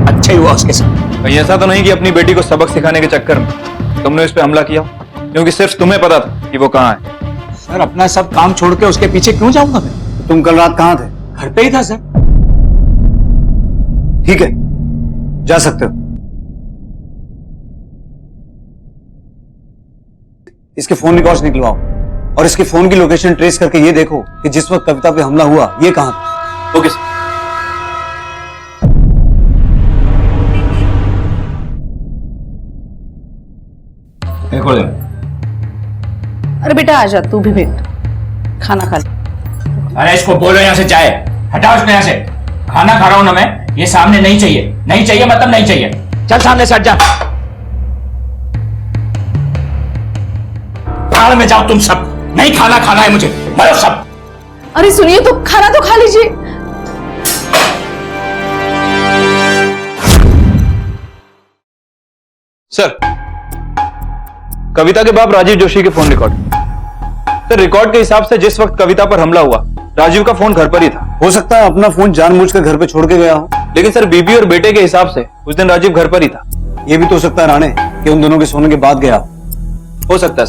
अच्छा ही हुआ उसके साथ। कहीं ऐसा तो नहीं कि अपनी बेटी को सबक सिखाने के चक्कर में तुमने उस पर हमला किया, क्योंकि सिर्फ तुम्हें पता था कि वो कहाँ है? सर अपना सब काम छोड़ के उसके पीछे क्यों जाऊंगा मैं? तुम कल रात कहाँ थे? घर पे ही था सर। ठीक है, जा सकते हो। इसके फोन रिकॉर्ड्स निकलवाओ और इसके फोन की लोकेशन ट्रेस करके ये देखो कि जिस वक्त कविता पे हमला हुआ ये कहां था। Okay sir. अरे बेटा आजा, तू भी बैठ, खाना खा ले। अरे इसको बोलो यहाँ से जाए, हटाओ इसको यहाँ से। खाना खा रहा हूं ना मैं, ये सामने नहीं चाहिए। नहीं चाहिए मतलब नहीं चाहिए। चल सामने से हट जा। भाड़ में जाओ तुम सब, नहीं खाना खाना है मुझे, मरो सब। अरे सुनिए तो, खाना तो खा लीजिए। सर, कविता के बाप राजीव जोशी के फोन रिकॉर्ड। सर रिकॉर्ड के हिसाब से जिस वक्त कविता पर हमला हुआ राजीव का फोन घर पर ही था। हो सकता है अपना फोन जानबूझकर घर पे छोड़ के गया हो। लेकिन सर बीबी और बेटे के हिसाब से उस दिन राजीव घर पर ही था। ये भी तो हो सकता है राणे कि उन दोनों के सोने के बाद गया हो सकता है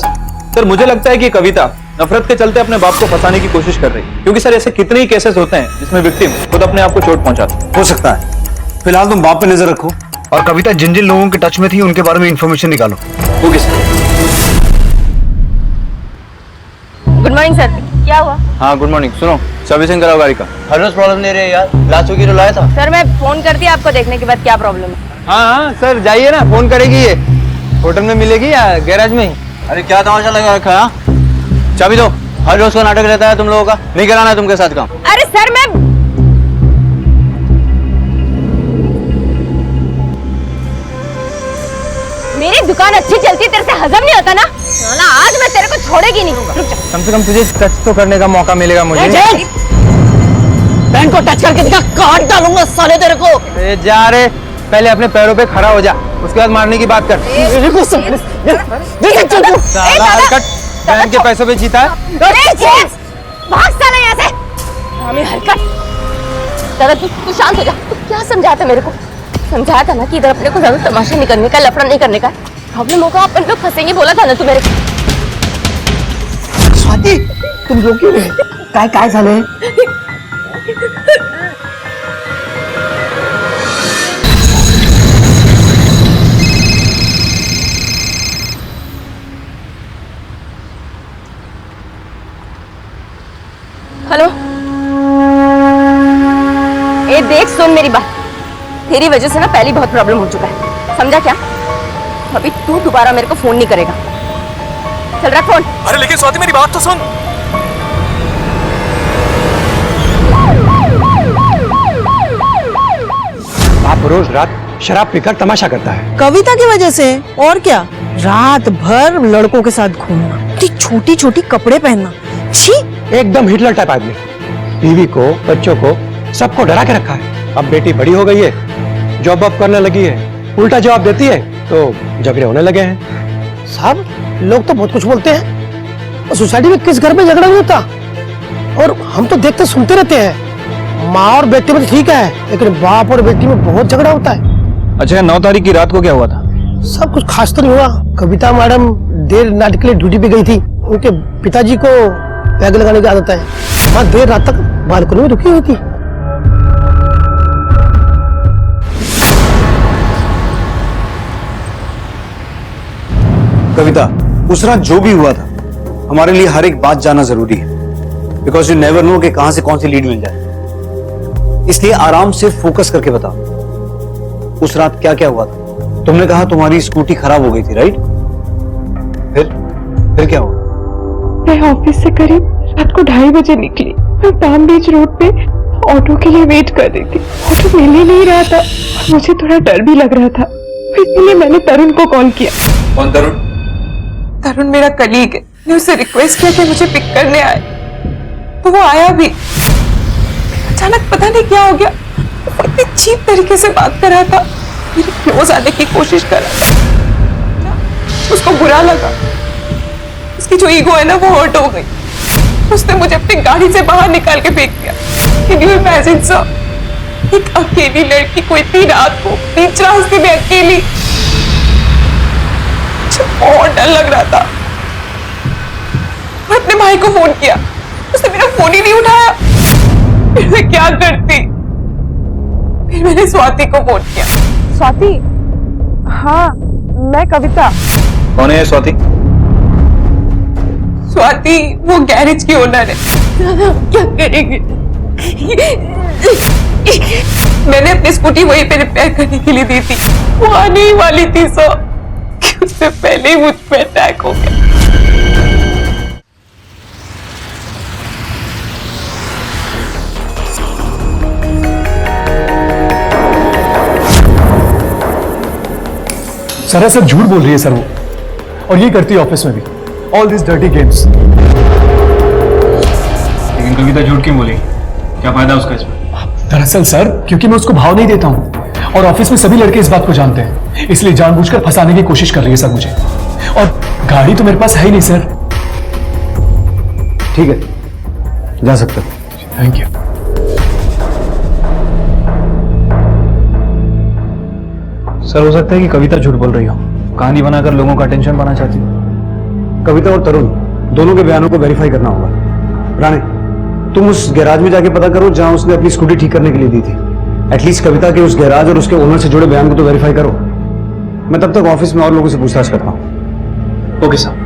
सर मुझे लगता है कि कविता नफरत के चलते अपने बाप को फंसाने की कोशिश कर रही है, क्योंकि सर ऐसे कितने ही केसेस होते हैं जिसमें विक्टिम खुद अपने आप को चोट पहुंचाता। हो सकता है। फिलहाल तुम बाप पे नजर रखो और कविता जिन जिन लोगों के टच में थी उनके बारे में इंफॉर्मेशन निकालो। Okay sir. Good morning sir, क्या हुआ? हाँ गुड मॉर्निंग। सुनो सर्विसिंग कराओ गाड़ी का। हर रोज प्रॉब्लम दे रहे हैं यार, लास्ट वीक ही तो लाया था। सर मैं फोन कर दिया आपको देखने के बाद क्या प्रॉब्लम है। हाँ सर जाइए ना, फोन करेगी ये। होटल में मिलेगी या गैराज में ही? अरे क्या तमाशा लगा रखा है? चाबी दो। हर रोज का नाटक रहता है तुम लोगों का, नहीं कराना है तुमके साथ काम। अरे सर मैं मेरी दुकान अच्छी चलती है, तेरे से हजम नहीं होता ना? ना आज मैं तेरे को छोड़ेगी नहीं। रुक जा। कम से कम तुझे टच तो करने का मौका मिलेगा मुझे। बहन को टच करके दिखा, काट डालूंगा साले तेरे को। जा रे, पहले अपने पैरों पे खड़ा हो जा, उसके बाद मारने की बात कर। साला हरकत बहन के पैसों पे जीता है। भाग साला यहाँ से। हमें हरकत। दादा तू शांत हो जा। तू क्या समझाता मेरे को? समझाया था ना कि इधर अपने को ज्यादा तमाशा नहीं करने का, लफड़ा नहीं करने का। प्रॉब्लम होगा अपन लोग फंसेंगे, बोला था ना तू मेरे को। स्वाति तुम रो क्यों रहे? काय झाले? हेलो, ए देख सुन मेरी बात। तेरी वजह से ना पहले बहुत प्रॉब्लम हो चुका है, समझा क्या? अभी तू दोबारा मेरे को फोन नहीं करेगा। चल रहा फोन। अरे लेकिन स्वाति मेरी बात तो सुन। आप रोज रात शराब पीकर तमाशा करता है। कविता की वजह से और क्या? रात भर लड़कों के साथ घूमना, इतनी छोटी छोटी कपड़े पहनना, छी। एकदम हिटलर टाइप आदमी। बीवी को, बच्चों को, सबको डरा के रखा है। अब बेटी बड़ी हो गई है, जॉब वॉब करने लगी है, उल्टा जवाब देती है तो झगड़े होने लगे हैं। साहब लोग तो बहुत कुछ बोलते हैं, सोसाइटी में किस घर में झगड़ा नहीं होता? और हम तो देखते सुनते रहते हैं। माँ और बेटे में ठीक है, लेकिन बाप और बेटी में बहुत झगड़ा होता है। अच्छा 9 तारीख की रात को क्या हुआ था? सब कुछ खास तो नहीं हुआ। कविता मैडम देर नाइट के लिए ड्यूटी पे गई थी। उनके पिताजी को पैग लगाने की आदत है। वहाँ देर रात तक बालकनी में रुकी हुई थी। कविता, उस रात जो भी हुआ था हमारे लिए हर एक बात जानना जरूरी है, बिकॉज यू नेवर नो कि कहां से कौन सी लीड मिल जाए। इसलिए आराम से फोकस करके बताओ, उस रात क्या क्या हुआ था? तुमने कहा तुम्हारी स्कूटी खराब हो गई थी, राइट? फिर क्या हुआ? मैं ऑफिस से करीब रात को 2:30 बजे निकली। मैं पाम बीच रोड पे ऑटो के लिए वेट कर रही थी। ऑटो मिल ही नहीं रहा था और मुझे थोड़ा डर भी लग रहा था, इसलिए मैंने तरुण को कॉल किया। कौन तरुण? तरुण मेरा कलीग है। मैंने उससे रिक्वेस्ट किया कि मुझे पिक करने आए, तो वो आया भी। अचानक पता नहीं क्या हो गया, वो इतनी चीप तरीके से बात कर रहा था, मेरे क्लोज आने की कोशिश कर रहा था। उसको बुरा लगा, उसकी जो ईगो है ना वो हर्ट हो गई। उसने मुझे अपनी गाड़ी से बाहर निकाल के फेंक दिया। Can you imagine sir? एक अकेली लड़की को इतनी रात को बीच रास्ते में अकेली, मुझे बहुत डर लग रहा था। मैं अपने भाई को फोन किया, उसने मेरा फोन ही नहीं उठाया। फिर मैं क्या करती? फिर मैंने स्वाति को फोन किया। स्वाति? हाँ मैं कविता। कौन है स्वाति? स्वाति वो गैरेज की ओनर है। क्या करेंगे? मैंने अपनी स्कूटी वहीं पे रिपेयर करने के लिए दी थी, वो आने ही वाली थी सो उससे पहले ही मुझ पे अटैक हो गया। सरासर झूठ बोल रही है सर वो, और ये करती है ऑफिस में भी। All this dirty games. लेकिन कविता झूठ क्यों बोलेगी? क्या फायदा उसका इसमें? दरअसल सर क्योंकि मैं उसको भाव नहीं देता हूँ, और ऑफिस में सभी लड़के इस बात को जानते हैं, इसलिए जानबूझकर फंसाने की कोशिश कर रही है सर मुझे। और गाड़ी तो मेरे पास है ही नहीं सर। ठीक है, जा सकते हो। Thank you. सर हो सकता है कि कविता झूठ बोल रही हो, कहानी बनाकर लोगों का अटेंशन पाना चाहती हो। कविता और तरुण दोनों के बयानों को वेरीफाई करना होगा। राणे, तुम उस गैराज में जाके पता करो जहां उसने अपनी स्कूटी ठीक करने के लिए दी थी। एटलीस्ट कविता के उस गैराज और उसके ओनर से जुड़े बयान को तो वेरीफाई करो। मैं तब तक ऑफिस में और लोगों से पूछताछ करता हूँ। Okay sir.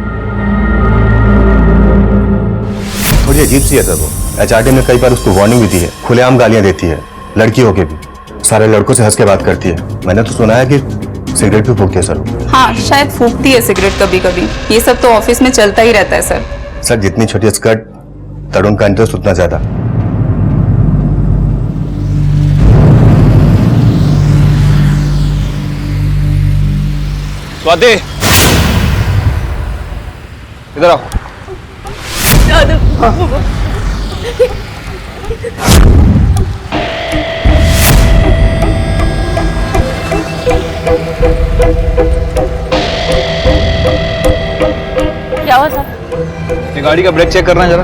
थोड़ी अजीब सी है सर वो। एचआरडी ने कई बार उसको वार्निंग भी दी है, खुलेआम गालियां देती है, लड़की होके भी सारे लड़कों से हंस के बात करती है। मैंने तो सुना है कि सिगरेट भी फूकती है सर। हाँ, शायद फूकती है सिगरेट कभी कभी। ये सब तो ऑफिस में चलता ही रहता है सर। सर जितनी छोटी स्कर्ट, तरुण का इंटरेस्ट उतना ज्यादा। स्वाति, इधर आओ। क्या हुआ साहब? ये गाड़ी का ब्रेक चेक करना है जरा।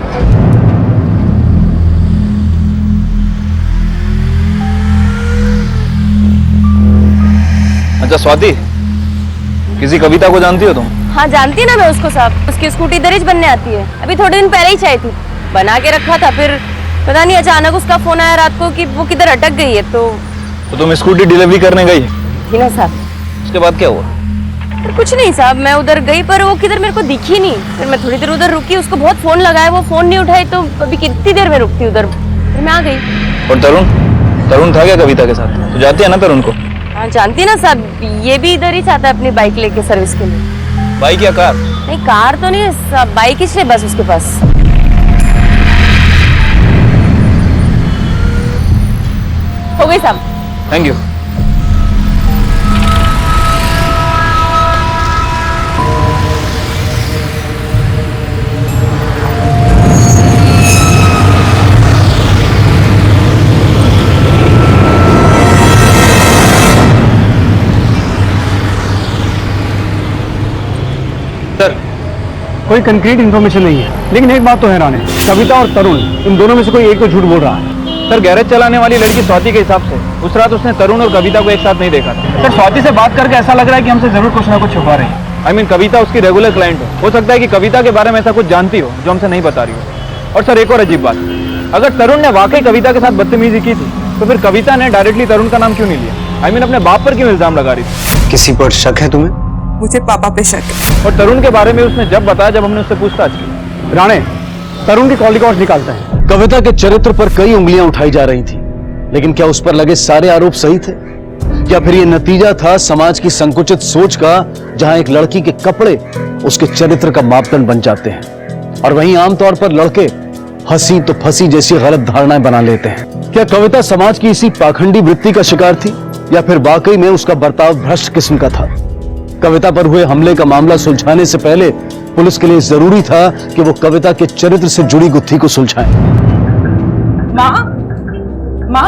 अच्छा स्वाति, किसी कविता को जानती हो तुम? हाँ जानती ना मैं उसको साहब। उसकी स्कूटी दरिज बनने आती है। अभी थोड़े दिन पहले ही चाहिए थी, बना के रखा था, फिर पता नहीं अचानक उसका फोन आया रात को कि वो किधर अटक गई है। तो तुम स्कूटी डिलीवरी करने गई? जी ना साहब। उसके बाद क्या हुआ? फिर कुछ नहीं साहब, मैं उधर गई पर वो किधर मेरे को दिखी नहीं। फिर मैं थोड़ी देर उधर रुकी, उसको बहुत फोन लगाया, वो फोन नहीं उठाई। तो अभी कितनी देर में रुकती उधर, फिर मैं आ गई। और तरुण था क्या कविता के साथ? तो जाती है ना तरुण को? हाँ जानती ना साहब, ये भी इधर ही चाहता है अपनी बाइक लेके सर्विस के लिए। बाइक या कार? नहीं कार तो नहीं साहब, बाइक ही बस उसके पास। हो गई साहब। Thank you. कोई कंक्रीट इन्फॉर्मेशन नहीं है, लेकिन एक बात तो है राणे, कविता और तरुण इन दोनों में से कोई एक तो झूठ बोल रहा है। सर गैरेज चलाने वाली लड़की स्वाति के हिसाब से उस रात उसने तरुण और कविता को एक साथ नहीं देखा था। सर स्वाति से बात करके ऐसा लग रहा है कि हमसे जरूर कुछ ना कुछ छुपा रही है। आई मीन कविता उसकी रेगुलर क्लाइंट हो सकता है कि कविता के बारे में ऐसा कुछ जानती हो जो हमसे नहीं बता रही हो। और सर एक और अजीब बात, अगर तरुण ने वाकई कविता के साथ बदतमीजी की थी तो फिर कविता ने डायरेक्टली तरुण का नाम क्यों नहीं लिया? आई मीन अपने बाप पर क्यों इल्जाम लगा रही थी? किसी पर शक है तुम्हें? मुझे पापा पे शक है। और तरुण के बारे में उसने जब बताया जब हमने उससे पूछताछ की। राणे, तरुण की कॉल रिकॉर्ड निकालते हैं। कविता के चरित्र पर कई उंगलियां उठाई जा रही थी, लेकिन क्या उस पर लगे सारे आरोप सही थे, या फिर यह नतीजा था समाज की संकुचित सोच का, जहां एक लड़की के कपड़े उसके चरित्र का मापदंड बन जाते हैं और वहीं आमतौर पर लड़के हंसी तो फंसी जैसी गलत धारणाएं बना लेते हैं। क्या कविता समाज की इसी पाखंडी वृत्ति का शिकार थी, या फिर वाकई में उसका बर्ताव भ्रष्ट किस्म का था? कविता पर हुए हमले का मामला सुलझाने से पहले पुलिस के लिए जरूरी था कि वो कविता के चरित्र से जुड़ी गुत्थी को सुलझाएं। माँ,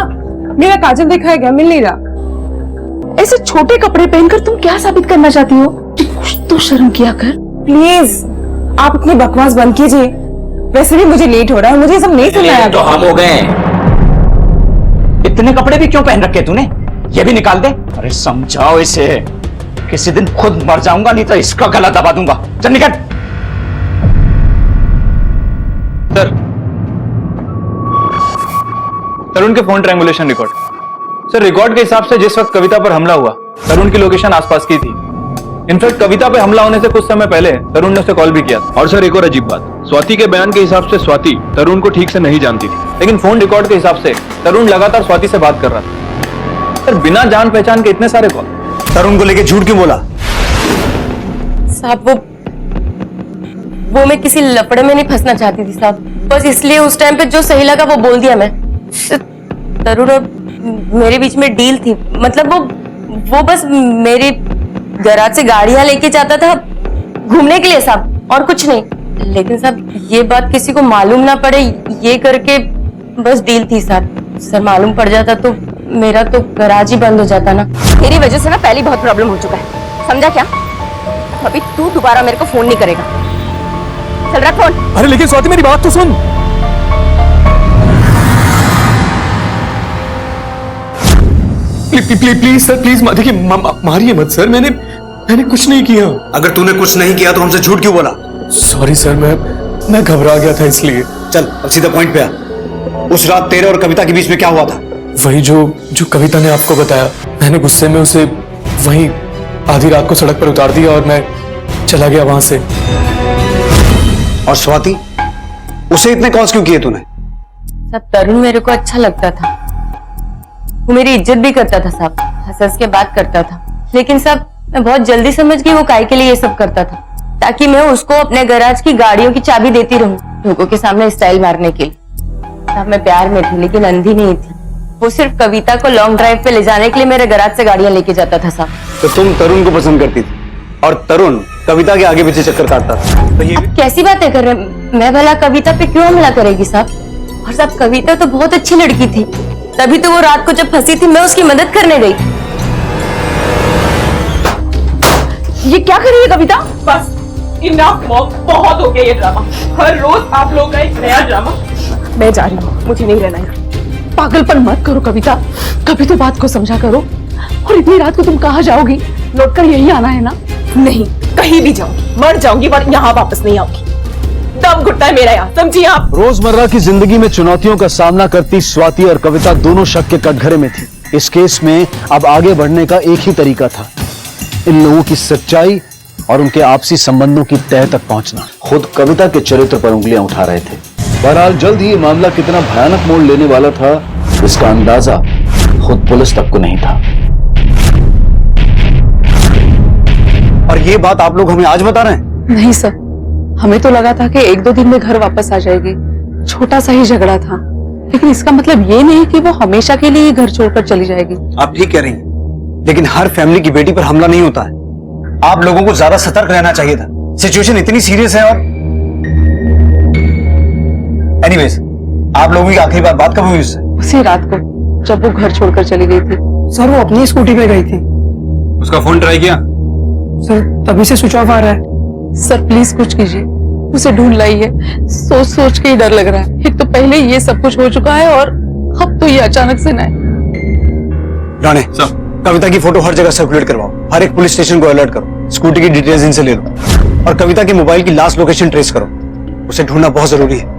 मेरा काजल देखा है क्या? मिल नहीं रहा। ऐसे छोटे कपड़े पहनकर तुम क्या साबित करना चाहती हो? कुछ तो शर्म किया कर। प्लीज आप अपनी बकवास बंद कीजिए। वैसे भी मुझे लेट हो रहा है, मुझे ये सब नहीं सुनना है। तो हम हो गए। इतने कपड़े भी क्यों पहन रखे तूने? ये भी निकाल दे। अरे समझाओ इसे, किसी दिन खुद मर जाऊंगा, नहीं तो इसका गला दबा दूंगा। चल निकल। सर तरुण के phone triangulation record. Sir record के हिसाब से जिस वक्त कविता पर हमला हुआ तरुण की लोकेशन आसपास की थी। इनफैक्ट कविता पे हमला होने से कुछ समय पहले तरुण ने उसे कॉल भी किया था। और सर एक और अजीब बात, स्वाति के बयान के हिसाब से स्वाति तरुण को ठीक से नहीं जानती थी, लेकिन फोन रिकॉर्ड के हिसाब से तरुण लगातार स्वाति से बात कर रहा था। सर बिना जान पहचान के इतने सारे कॉल। तरुण को लेके झूठ क्यों बोला? साहब वो मैं किसी लफड़े में नहीं फंसना चाहती थी साहब, बस इसलिए उस टाइम पे जो सही लगा वो बोल दिया मैं। तरुण और मेरे बीच में डील थी, मतलब वो बस मेरे गैराज से गाड़ियां लेके जाता था घूमने के लिए साहब, और कुछ नहीं। लेकिन साहब ये बात किसी को मालूम ना पड़े ये करके बस डील थी साहब। सर मालूम पड़ जाता तो मेरा तो गैराज ही बंद हो जाता ना। मेरी वजह से ना पहले बहुत प्रॉब्लम हो चुका है, समझा क्या? अभी तू दोबारा मेरे को फोन नहीं करेगा। चल रख फोन। अरे लेकिन स्वाति मेरी बात तो सुन। प्लीज सर, प्लीज देखिए, मारिए मत सर, मैंने कुछ नहीं किया। अगर तूने कुछ नहीं किया तो हमसे झूठ क्यों बोला? सॉरी सर, मैं घबरा गया था इसलिए। चल अब सीधा पॉइंट पे आ। उस रात तेरे और कविता के बीच में क्या हुआ था? वही जो कविता ने आपको बताया। मैंने गुस्से में उसे वहीं आधी रात को सड़क पर उतार दिया और मैं चला गया वहां से। और स्वाति, उसे इतने कॉल्स क्यों किए तूने? सब तरुण मेरे को अच्छा लगता था, वो मेरी इज्जत भी करता था साहब, हंस हंस के बात करता था। लेकिन साहब मैं बहुत जल्दी समझ गई वो काहे के लिए ये सब करता था, ताकि मैं उसको अपने गैराज की गाड़ियों की चाबी देती रहूं लोगों के सामने स्टाइल मारने के लिए। साहब मैं प्यार में थी लेकिन अंधी नहीं थी। वो सिर्फ कविता को लॉन्ग ड्राइव पे ले जाने के लिए मेरे गैराज से गाड़ियां लेके जाता था साहब। तो तुम तरुण को पसंद करती थी और तरुण कविता के आगे पीछे चक्कर काटता था, तो ये कैसी बातें कर रहे हैं? मैं भला कविता पे क्यों हमला करेगी साहब? और साहब कविता तो बहुत अच्छी लड़की थी, तभी तो वो रात को जब फंसी थी मैं उसकी मदद करने गई। ये क्या कर रही है कविता? बस इनफ मॉम, बहुत हो गया ये ड्रामा। हर रोज आप लोग का एक नया ड्रामा। मैं जा रही हूँ, मुझे नहीं रहना यहाँ। पागलपन मत करो कविता, कभी तो बात को समझा करो। और इतनी रात को तुम कहाँ जाओगी? लौट कर यही आना है ना? नहीं, कहीं भी जाऊंगी, मर जाऊंगी पर यहाँ वापस नहीं आऊंगी। दम घुटता है मेरा यहाँ, समझिए आप। रोजमर्रा की जिंदगी में चुनौतियों का सामना करती स्वाति और कविता दोनों शक के कटघरे में थी। इस केस में अब आगे बढ़ने का एक ही तरीका था, इन लोगों की सच्चाई और उनके आपसी संबंधों की तह तक पहुंचना। खुद कविता के चरित्र पर उंगलियां उठा रहे थे। बहरहाल जल्द ही ये मामला कितना भयानक मोड़ लेने वाला था, इसका अंदाजा खुद पुलिस तक को नहीं था। और ये बात आप लोग हमें आज बता रहे हैं? नहीं सर, हमें तो लगा था कि 1-2 दिन में घर वापस आ जाएगी। छोटा सा ही झगड़ा था, लेकिन इसका मतलब ये नहीं कि वो हमेशा के लिए घर छोड़कर चली जाएगी। आप ठीक कह रही हैं, लेकिन हर फैमिली की बेटी पर हमला नहीं होता है। आप लोगों को ज्यादा सतर्क रहना चाहिए था। सिचुएशन इतनी सीरियस है। और एनीवेज, आप लोगों की आखिरी बार बात कब हुई उससे? उसी रात को जब वो घर छोड़कर चली गई थी। सर वो अपनी स्कूटी पे गई थी। उसका फोन ट्राई किया? सर तभी से स्विच ऑफ आ रहा है। सर प्लीज कुछ कीजिए, उसे ढूंढ लाइए। सोच सोच के ही डर लग रहा है। एक तो पहले ये सब कुछ हो चुका है और अब तो ये अचानक से नए। राणे सर, कविता की फोटो हर जगह सर्कुलेट करवाओ, हर एक पुलिस स्टेशन को अलर्ट करो, स्कूटी की डिटेल्स इनसे ले लो और कविता के मोबाइल की लास्ट लोकेशन ट्रेस करो। उसे ढूंढना बहुत जरूरी है।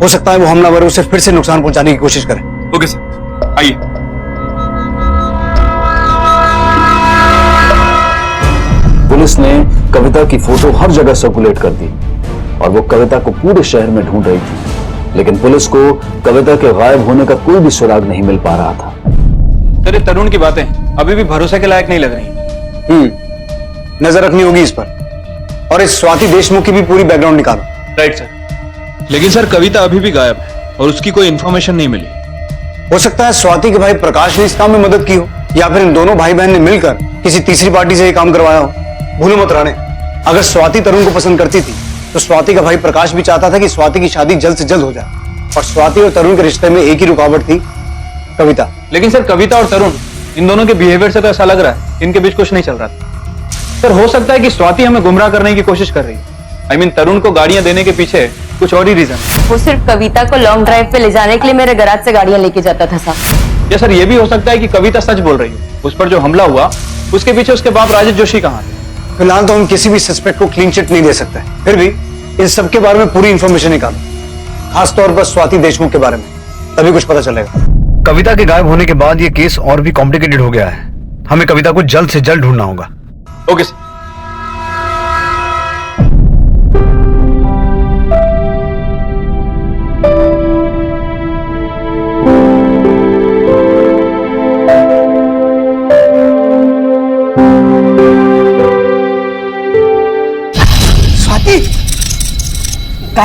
हो सकता है वो हमलावर उसे फिर से नुकसान पहुंचाने की कोशिश करे। ओके सर, आइए। पुलिस ने कविता की फोटो हर जगह सर्कुलेट कर दी और वो कविता को पूरे शहर में ढूंढ रही थी, लेकिन पुलिस को कविता के गायब होने का कोई भी सुराग नहीं मिल पा रहा था। सर, ये तरुण की बातें अभी भी भरोसे के लायक नहीं लग रही। नजर रखनी होगी इस पर, और इस स्वाति देशमुख की भी पूरी बैकग्राउंड निकालो। Right sir. लेकिन सर कविता अभी भी गायब है और उसकी कोई इंफॉर्मेशन नहीं मिली। हो सकता है स्वाति के भाई प्रकाश ने इस काम में मदद की हो, या फिर इन दोनों भाई बहन ने मिलकर किसी तीसरी पार्टी से ये काम करवाया हो। भूलो मत राणे, अगर स्वाति तरुण को पसंद करती थी तो स्वाति का भाई प्रकाश भी चाहता था कि स्वाति की शादी जल्द से जल्द हो जाए, और स्वाति और तरुण के रिश्ते में एक ही रुकावट थी, कविता। लेकिन सर कविता और तरुण इन दोनों के बिहेवियर से तो ऐसा लग रहा है इनके बीच कुछ नहीं चल रहा था। सर हो सकता है कि स्वाति हमें गुमराह करने की कोशिश कर रही है। I mean, तरुण को गाड़ियां देने के पीछे कुछ और ही रीजन। वो सिर्फ कविता को लॉन्ग ड्राइव पे ले जाने के लिए मेरे गैराज से गाड़ियां लेके जाता था साहब। या सर ये भी हो सकता है कि कविता सच बोल रही है। उस पर जो हमला हुआ उसके पीछे उसके बाप राजेश जोशी कहाँ थे? फिलहाल तो हम किसी भी सस्पेक्ट को क्लीन चिट नहीं दे सकते, फिर भी इन सब के बारे में पूरी इंफॉर्मेशन निकालो, खासतौर पर स्वाति देशमुख के बारे में, तभी कुछ पता चलेगा। कविता के गायब होने के बाद ये केस और भी कॉम्प्लिकेटेड हो गया है। हमें कविता को जल्द से जल्द ढूंढना होगा। Okay sir.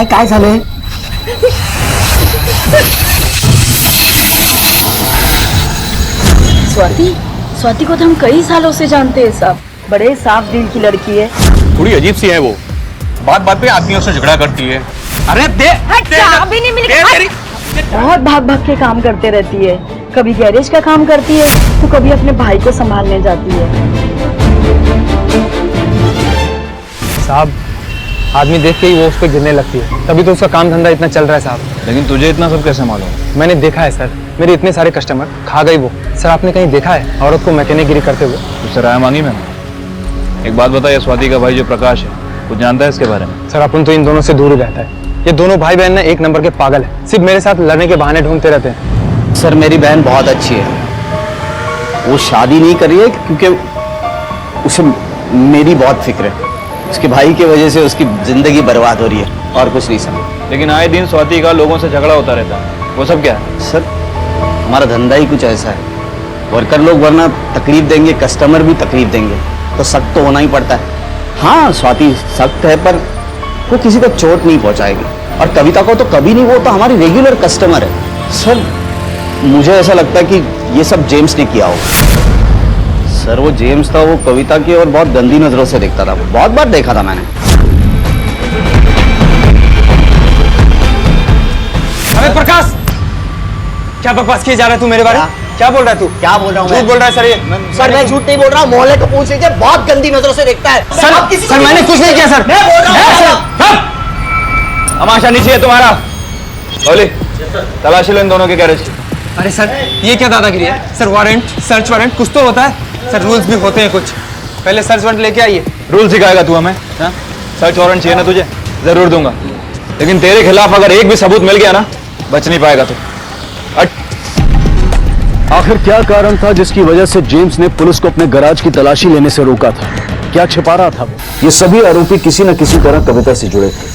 काय झालंय? स्वाति को तो हम कई सालों से जानते हैं साहब, बड़े साफ दिल की लड़की है। थोड़ी अजीब सी है वो, बात बात पे आदमियों से झगड़ा करती है। अरे दे, अभी नहीं मिली। बहुत भाग भाग के काम करते रहती है, कभी गैरेज का काम करती है तो कभी अपने भाई को संभालने जाती है। साहब आदमी देख के ही वो उस पर गिरने लगती है, तभी तो उसका काम धंधा इतना चल रहा है साहब। लेकिन तुझे इतना सब कैसे मालूम? मैंने देखा है सर, मेरे इतने सारे कस्टमर खा गई वो। सर आपने कहीं देखा है औरत को मैकेनिकगिरी करते हुए? तुझसे राय मांगी मैंने। एक बात बता, ये स्वाति का भाई जो प्रकाश है, कुछ जानता है इसके बारे में? सर अपन तो इन दोनों से दूर ही रहता है। ये दोनों भाई बहन ना एक नंबर के पागल है, सिर्फ मेरे साथ लड़ने के बहाने ढूंढते रहते हैं। सर मेरी बहन बहुत अच्छी है, वो शादी नहीं कर रही है क्योंकि उसे मेरी बहुत फिक्र है। उसके भाई की वजह से उसकी जिंदगी बर्बाद हो रही है, और कुछ नहीं सर। लेकिन आए दिन स्वाति का लोगों से झगड़ा होता रहता है, वो सब क्या है? सर हमारा धंधा ही कुछ ऐसा है, वर्कर लोग वरना तकलीफ देंगे, कस्टमर भी तकलीफ देंगे, तो सख्त तो होना ही पड़ता है। हाँ स्वाति सख्त है, पर वो किसी को चोट नहीं पहुंचाएगी, और कविता को तो कभी नहीं, वो तो हमारी रेगुलर कस्टमर है। सर मुझे ऐसा लगता है कि ये सब जेम्स ने किया होगा। सर वो जेम्स था, वो कविता की और बहुत गंदी नजरों से देखता था, बहुत बार देखा था मैंने। अरे प्रकाश, क्या बकवास किए जा रहा है तू मेरे बारे में? क्या बोल रहा है तू? क्या बोल रहा हूँ? झूठ बोल रहा है सर ये। सर मैं झूठ नहीं बोल रहा हूँ, मोहल्ले को पूछ लीजिए, बहुत गंदी नजरों से देखता है। सर मैंने कुछ नहीं किया सर। मैं बोल रहा हूँ। तमाशा नहीं चाहिए तुम्हारा। बोली तलाशी लो इन दोनों के गैरेज। अरे सर ये क्या दादागिरी है? सर वारंट, सर्च वारंट कुछ तो होता है सर, रूल्स भी होते हैं कुछ। पहले सर्च वारंट लेके आइए। रूल सिखाएगा तू हमें? हाँ? सर्च वारंट चाहिए ना तुझे? जरूर दूंगा, लेकिन तेरे खिलाफ अगर एक भी सबूत मिल गया ना, बच नहीं पाएगा तू। आखिर क्या कारण था जिसकी वजह से जेम्स ने पुलिस को अपने गैराज की तलाशी लेने से रोका था? क्या छिपा रहा था वो? ये सभी आरोपी किसी न किसी तरह कविता से जुड़े थे।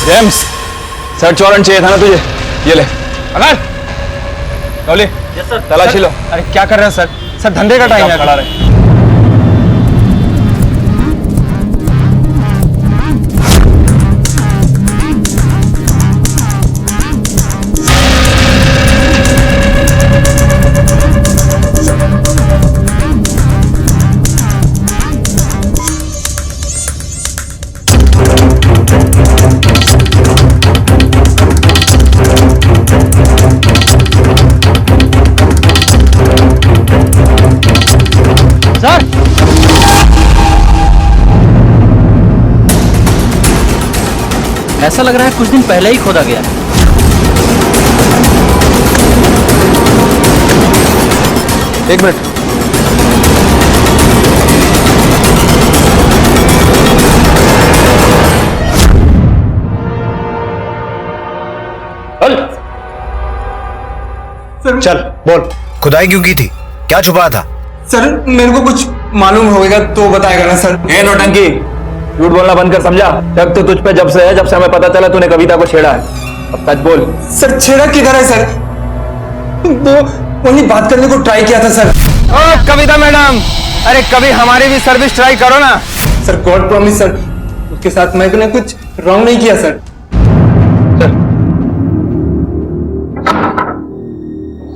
जेम्स, सर्च वारंट चाहिए था ना तुझे? ये ले। अगर लवली, तलाशी लो। अरे क्या कर रहे हैं सर? सर धंधे का टाइम है। खड़ा रहे। ऐसा लग रहा है कुछ दिन पहले ही खोदा गया। एक मिनट। चल बोल, खुदाई क्यों की थी? क्या छुपाया था? सर मेरे को कुछ मालूम होगा तो बताएगा ना सर। ए नौटंकी, झूठ बोलना बंद कर, समझा? शक तो तुझ पे जब से है जब से हमें पता चला तूने कविता को छेड़ा है। अब सच बोल। सर छेड़ा किधर है सर? वो वही बात करने को ट्राई किया था सर। ओ कविता मैडम, अरे कभी हमारी भी सर्विस ट्राई करो ना। सर गॉड प्रॉमिस सर, उसके साथ मैंने कुछ रॉन्ग नहीं किया सर।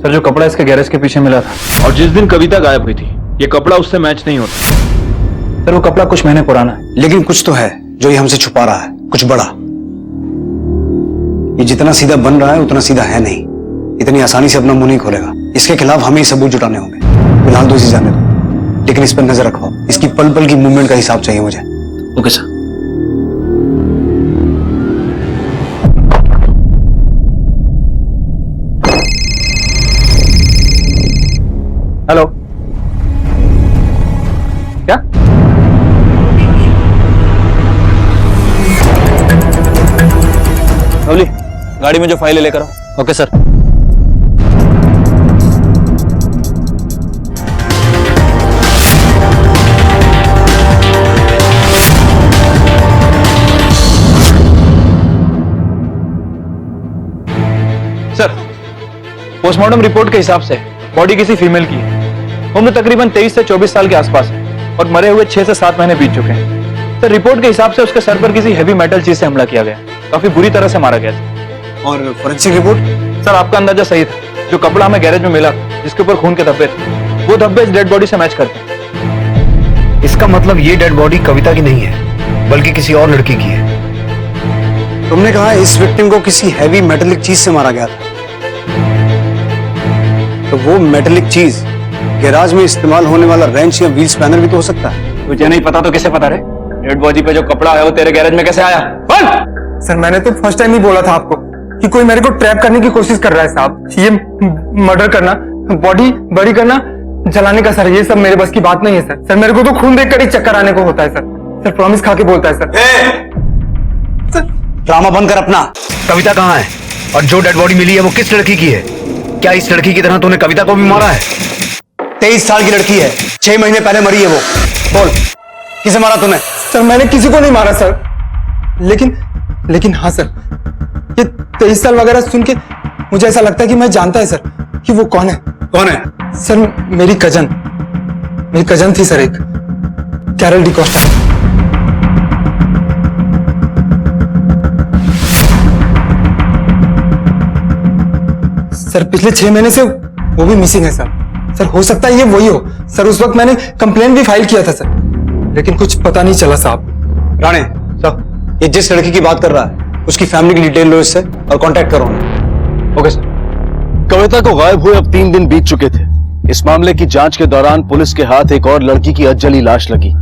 सर जो कपड़ा इसके गैरेज के पीछे मिला था और जिस दिन कविता गायब हुई थी, ये कपड़ा उससे मैच नहीं होता। सर वो कपड़ा कुछ महीने पुराना है। लेकिन कुछ तो है जो ये हमसे छुपा रहा है, कुछ बड़ा। ये जितना सीधा बन रहा है उतना सीधा है नहीं, इतनी आसानी से अपना मुंह नहीं खोलेगा। इसके खिलाफ हमें सबूत जुटाने होंगे। फिलहाल तो इसे जाने दो, लेकिन इस पर नजर रखो। इसकी पल पल की मूवमेंट का हिसाब चाहिए मुझे। Okay sir. हेलो, क्या? लवली, गाड़ी में जो फाइल लेकर आओ। Okay sir. Sir postmortem report के हिसाब से बॉडी किसी फीमेल की है। उम्र तकरीबन 23 से 24 साल के आसपास है और मरे हुए 6 से 7 महीने बीत चुके हैं। सर रिपोर्ट के हिसाब से उसके सर पर किसी हैवी मेटल चीज से हमला किया गया, काफी बुरी तरह से मारा गया था। और फोरेंसिक रिपोर्ट? सर आपका अंदाजा सही था। जो कपड़ा हमें गैरेज में मिला जिसके ऊपर खून के धब्बे थे, वो धब्बे इस डेड बॉडी से मैच करते हैं। इसका मतलब ये डेड बॉडी कविता की नहीं है, बल्कि किसी और लड़की की है। तुमने कहा इस विक्टिम को किसी हैवी मेटेलिक चीज से मारा गया था, तो वो मेटेलिक चीज गैराज में इस्तेमाल होने वाला रेंच या व्हील स्पैनर भी तो हो सकता है। तुझे नहीं पता तो किसे पता रे? डेड बॉडी पे जो कपड़ा है वो तेरे गैरेज में कैसे आया? बोल। सर मैंने तो फर्स्ट टाइम ही बोला था आपको कि कोई मेरे को ट्रैप करने की कोशिश कर रहा है साहब। ये मर्डर करना, बॉडी बड़ी करना, जलाने का सर, ये सब मेरे बस की बात नहीं है सर। सर मेरे को तो खून देखकर ही चक्कर आने को होता है सर। सर प्रॉमिस खा के बोलता है सर। ड्रामा बंद कर अपना। कविता कहाँ है? और जो डेड बॉडी मिली है वो किस लड़की की है? क्या इस लड़की की तरह तूने कविता को भी मारा है? 23 साल की लड़की है, 6 महीने पहले मरी है वो। बोल, किसे मारा तूने? सर मैंने किसी को नहीं मारा सर, लेकिन हाँ सर, ये 23 साल वगैरह सुन के मुझे ऐसा लगता है कि मैं जानता है सर कि वो कौन है। कौन है? सर मेरी कजन थी सर, एक कैरल डिकोस्टा। सर पिछले 6 महीने से वो भी मिसिंग है सर। सर हो सकता है ये वही हो सर। उस वक्त मैंने कंप्लेंट भी फाइल किया था सर, लेकिन कुछ पता नहीं चला साहब। राणे साहब, ये जिस लड़की की बात कर रहा है उसकी फैमिली की डिटेल लो इससे और कांटेक्ट करो उन्हें। Okay sir. कविता को गायब हुए अब 3 दिन बीत चुके थे। इस मामले की जांच के दौरान पुलिस के हाथ एक और लड़की की अधजली लाश लगी।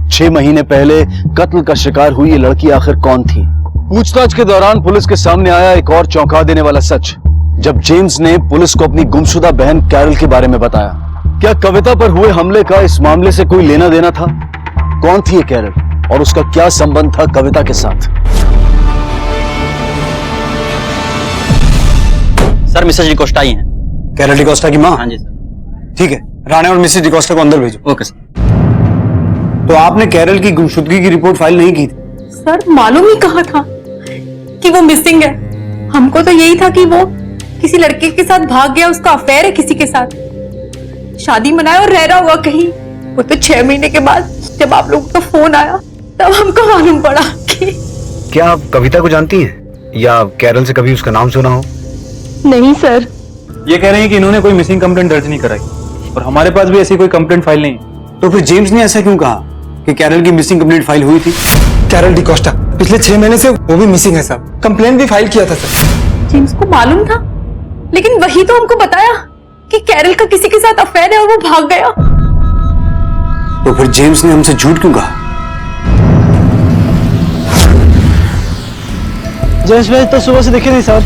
6 महीने पहले कत्ल का शिकार हुई ये लड़की आखिर कौन थी? पूछताछ के दौरान पुलिस के सामने आया एक और चौंका देने वाला सच, जब जेम्स ने पुलिस को अपनी गुमशुदा बहन कैरल के बारे में बताया। क्या कविता पर हुए हमले का इस मामले से कोई लेना देना था? कौन थी ये कैरल और उसका क्या संबंध था कविता के साथ? सर मिसेस डिकोस्टा ही हैं। कैरल डिकोस्टा की माँ? हाँ जी सर। ठीक है, राणे और मिसेस डिकोस्टा को अंदर भेजो। Okay sir. तो आपने कैरल की गुमशुदगी की रिपोर्ट फाइल नहीं की थी? सर मालूम ही कहा था कि वो मिसिंग है। हमको तो यही था कि वो किसी लड़के के साथ भाग गया, उसका अफेयर है किसी के साथ, शादी मनाया और रह रहा हुआ कहीं। वो तो 6 महीने के बाद जब आप लोगों का फोन आया तब हमको मालूम पड़ा कि क्या आप कविता को जानती हैं या कैरल से कभी उसका नाम सुना हो? नहीं सर। ये कह रहे हैं कि इन्होंने कोई मिसिंग कंप्लेंट दर्ज नहीं कराई और हमारे पास भी ऐसी कोई कंप्लेंट फाइल नहीं। तो फिर जेम्स ने ऐसा क्यों कहा कि कैरल की मिसिंग कंप्लेंट फाइल हुई थी? कैरल डिकोस्टा पिछले 6 महीने से वो भी मिसिंग है साहब। कंप्लेंट भी फाइल किया था सर। जेम्स को मालूम था, लेकिन वही तो हमको बताया कि कैरल का किसी के साथ अफेयर है और वो भाग गया। तो फिर जेम्स ने हमसे झूठ क्यों कहा? जेम्स भाई तो सुबह से दिखे नहीं साहब।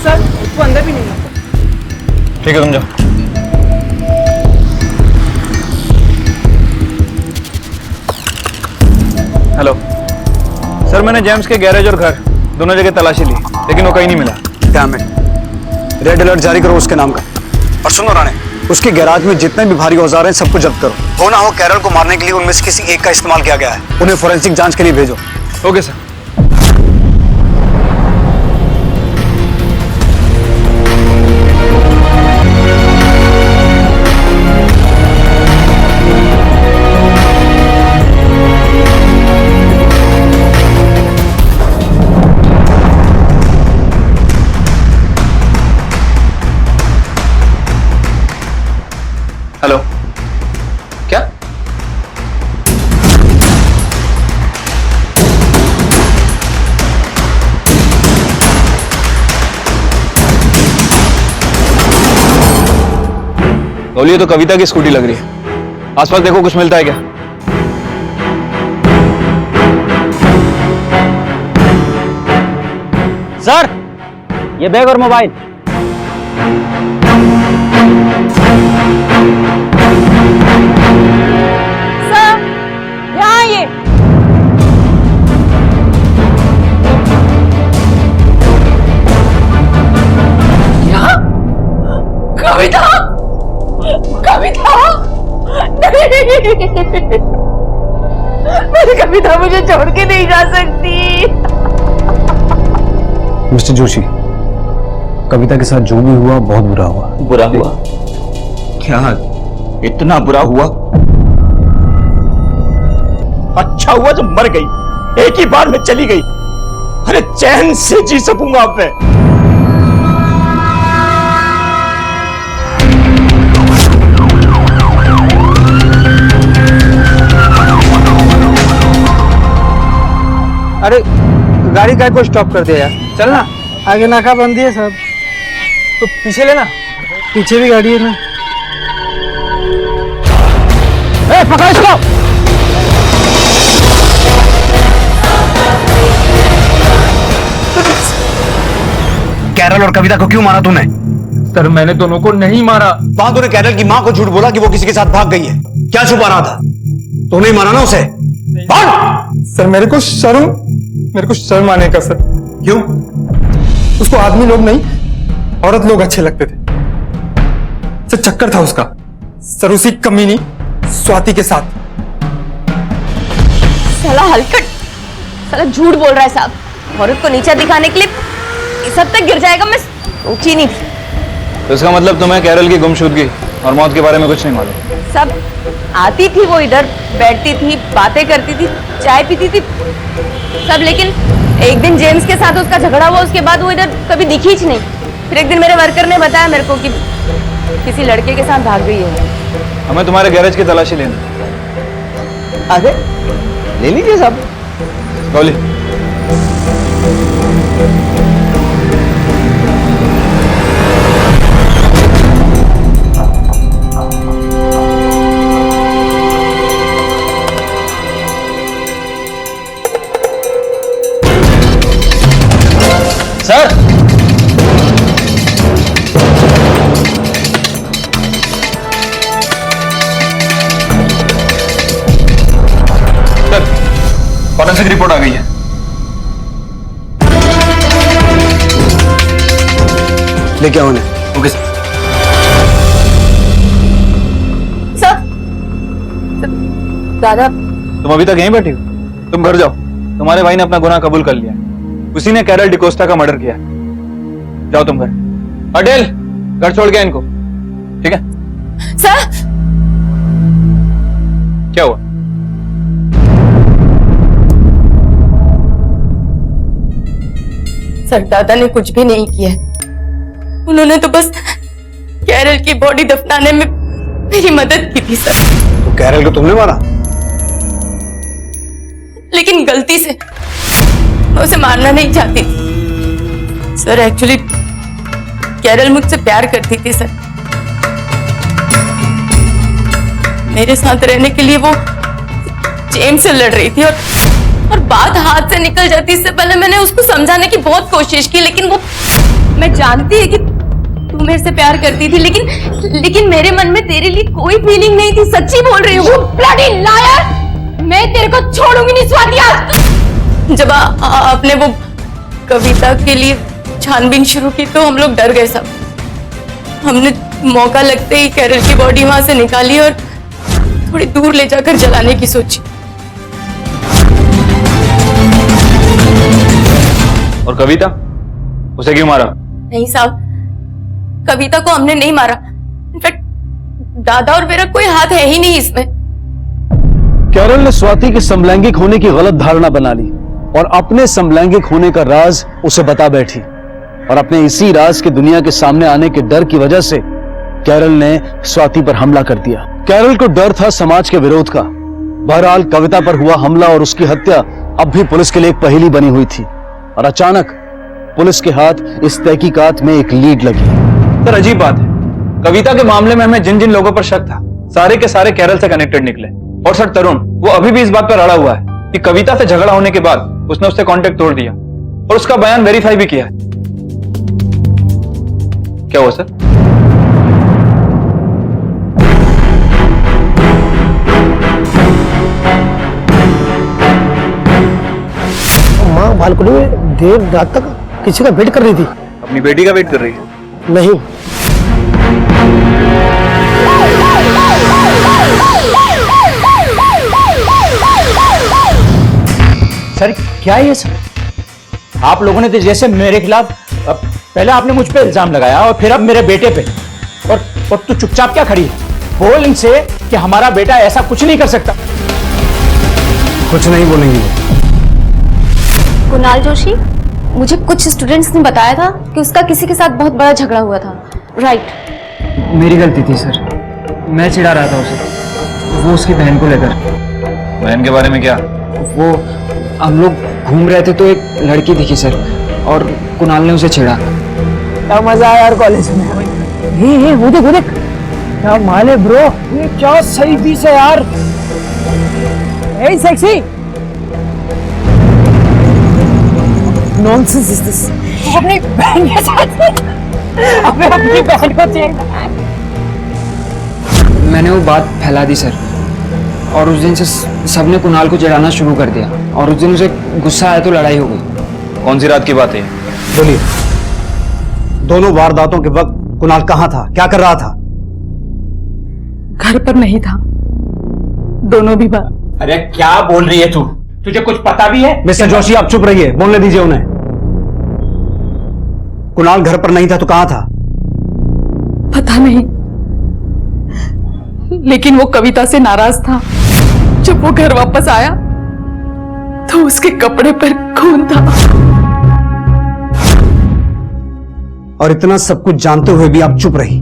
सर वो अंदर भी नहीं है। ठीक है तुम जाओ। हेलो सर, मैंने जेम्स के गैरेज और घर दोनों जगह तलाशी ली, लेकिन वो कहीं नहीं मिला। Damn it. रेड अलर्ट जारी करो उसके नाम का। और सुनो राणे, उसके गैराज में जितने भी भारी औजार हैं सबको जब्त करो। हो ना हो कैरल को मारने के लिए उनमें से किसी एक का इस्तेमाल किया गया है। उन्हें फोरेंसिक जांच के लिए भेजो। Okay sir. हेलो, क्या? बोलिए। तो कविता की स्कूटी लग रही है। आसपास देखो कुछ मिलता है क्या? सर ये बैग और मोबाइल। सर यहाँ ये क्या? कविता, कविता नहीं, मेरी कविता मुझे छोड़ के नहीं जा सकती। मिस्टर जोशी, कविता के साथ जो भी हुआ बहुत बुरा हुआ। बुरा हुआ? क्या इतना बुरा हुआ? अच्छा हुआ जब मर गई, एक ही बार में चली गई। अरे चैन से जी सकूंगा अब मैं। अरे गाड़ी काय को स्टॉप कर दिया यार, चल ना। आगे नाका बंदी है साहब। तो पीछे लेना, पीछे भी गाड़ी है ना। पकड़ इसको। कैरल और कविता को क्यों मारा तूने? सर मैंने दोनों को नहीं मारा। वहां तूने कैरल की मां को झूठ बोला कि वो किसी के साथ भाग गई है। क्या छुपा रहा था? तूने ही मारा ना उसे? सर मेरे को शर्म आने का सर। क्यों? उसको आदमी लोग नहीं औरत लोग अच्छे लगते थे सर। चक्कर था उसका सर उसी कमीनी स्वाति के साथ। साला हलकट, साला झूठ बोल रहा है साहब। औरत को नीचा दिखाने के लिए इस हद तक गिर जाएगा मैं सोची नहीं थी। तो इसका मतलब तुम्हें कैरल की गुमशुदगी और मौत के बारे में कुछ नहीं मालूम? सब आती थी वो, इधर बैठती थी, बातें करती थी, चाय पीती थी सब, लेकिन एक दिन जेम्स के साथ उसका झगड़ा हुआ, उसके बाद वो इधर कभी दिखी ही नहीं। फिर एक दिन मेरे वर्कर ने बताया मेरे को कि किसी लड़के के साथ भाग गई है। हमें तुम्हारे गैरेज की तलाशी लेनी। अरे ले लीजिए साहब। बोली। सर फॉरेंसिक रिपोर्ट आ गई है। लेके आओ। Okay sir. दादा तुम अभी तक यहीं बैठी हो? तुम घर जाओ। तुम्हारे भाई ने अपना गुनाह कबूल कर लिया। उसी ने कैरल डिकोस्टा का मर्डर किया। जाओ तुम घर। अडेल घर छोड़ गया इनको, ठीक है? सर क्या हुआ? सर दादा ने कुछ भी नहीं किया, उन्होंने तो बस कैरल की बॉडी दफनाने में मेरी मदद की थी सर। तो कैरल को तुमने मारा? लेकिन गलती से, मैं उसे मारना नहीं चाहती थी सर। एक्चुअली कैरल मुझसे प्यार करती थी सर। मेरे साथ रहने के लिए वो जेम्स से लड़ रही थी और बात हाथ से निकल जाती। इससे पहले मैंने उसको समझाने की बहुत कोशिश की, लेकिन वो, मैं जानती है कि तू मेरे से प्यार करती थी, लेकिन मेरे मन में तेरे लिए कोई फीलिंग नहीं थी। सच्ची बोल रही हूँ। You bloody liar! मैं तेरे को छोड़ूंगी नहीं स्वातिया। जब आपने वो कविता के लिए छानबीन शुरू की तो हम लोग डर गए सब। हमने मौका लगते ही कैरल की बॉडी वहां से निकाली और थोड़ी दूर ले जाकर जलाने की सोची। और कविता, उसे क्यों मारा? नहीं साहब, कविता को हमने नहीं मारा। इनफैक्ट दादा और मेरा कोई हाथ है ही नहीं इसमें। कैरल ने स्वाति के समलैंगिक होने की गलत धारणा बना ली और अपने समलैंगिक होने का राज उसे बता बैठी, और अपने इसी राज के दुनिया के सामने आने के डर की वजह से कैरल ने स्वाति पर हमला कर दिया। कैरल को डर था समाज के विरोध का। बहरहाल कविता पर हुआ हमला और उसकी हत्या अब भी पुलिस के लिए एक पहेली बनी हुई थी, और अचानक पुलिस के हाथ इस तहकीकात में एक लीड लगी। सर अजीब बात है, कविता के मामले में हमें जिन जिन लोगों पर शक था सारे के सारे कैरल से कनेक्टेड निकले। और सर तरुण, वो अभी भी इस बात पर अड़ा हुआ है कि कविता से झगड़ा होने के बाद उसने उससे कांटेक्ट तोड़ दिया और उसका बयान वेरीफाई भी किया है। क्या हुआ सर? माँ बालकनी में देर रात तक किसी का वेट कर रही थी। अपनी बेटी का वेट कर रही है? नहीं। सर क्या है ये सब? आप लोगों ने तो जैसे मेरे खिलाफ, पहले आपने मुझ पे इल्जाम लगाया और फिर अब मेरे बेटे पे, और तू चुपचाप क्या खड़ी है? बोल इनसे कि हमारा बेटा ऐसा कुछ नहीं कर सकता। कुछ नहीं बोलेंगे। कुणाल जोशी, मुझे कुछ स्टूडेंट्स ने बताया था कि उसका किसी के साथ बहुत बड़ा झगड़ा हुआ था, राइट? मेरी गलती थी सर, मैं चिढ़ा रहा था उसे, वो उसकी बहन को लेकर। बहन के बारे में क्या? वो हम लोग घूम रहे थे तो एक लड़की दिखी सर, और कुणाल ने उसे छेड़ा। क्या मजा आया यार कॉलेज में। वो देख क्या माले ब्रो, ये क्या सही पीस है यार। Hey sexy, nonsense is this? अपनी बहन के साथ अपनी बहन को चेक। मैंने वो बात फैला दी सर, और उस दिन से सबने कुणाल को जड़ाना शुरू कर दिया, और उस दिन उसे गुस्सा आया तो लड़ाई हो गई। कौन सी रात की बात है? बोलिए। दोनों वारदातों के वक्त कुणाल कहाँ था, क्या कर रहा था? घर पर नहीं था, दोनों भी बात। अरे क्या बोल रही है तू? तुझे कुछ पता भी है? मिस्टर जोशी, आप चुप रहिए, बोलने दीजिए उन्हें। कुणाल घर पर नहीं था तो कहाँ था? पता नहीं, लेकिन वो कविता से नाराज था। जब वो घर वापस आया तो उसके कपड़े पर खून था। और इतना सब कुछ जानते हुए भी आप चुप रही।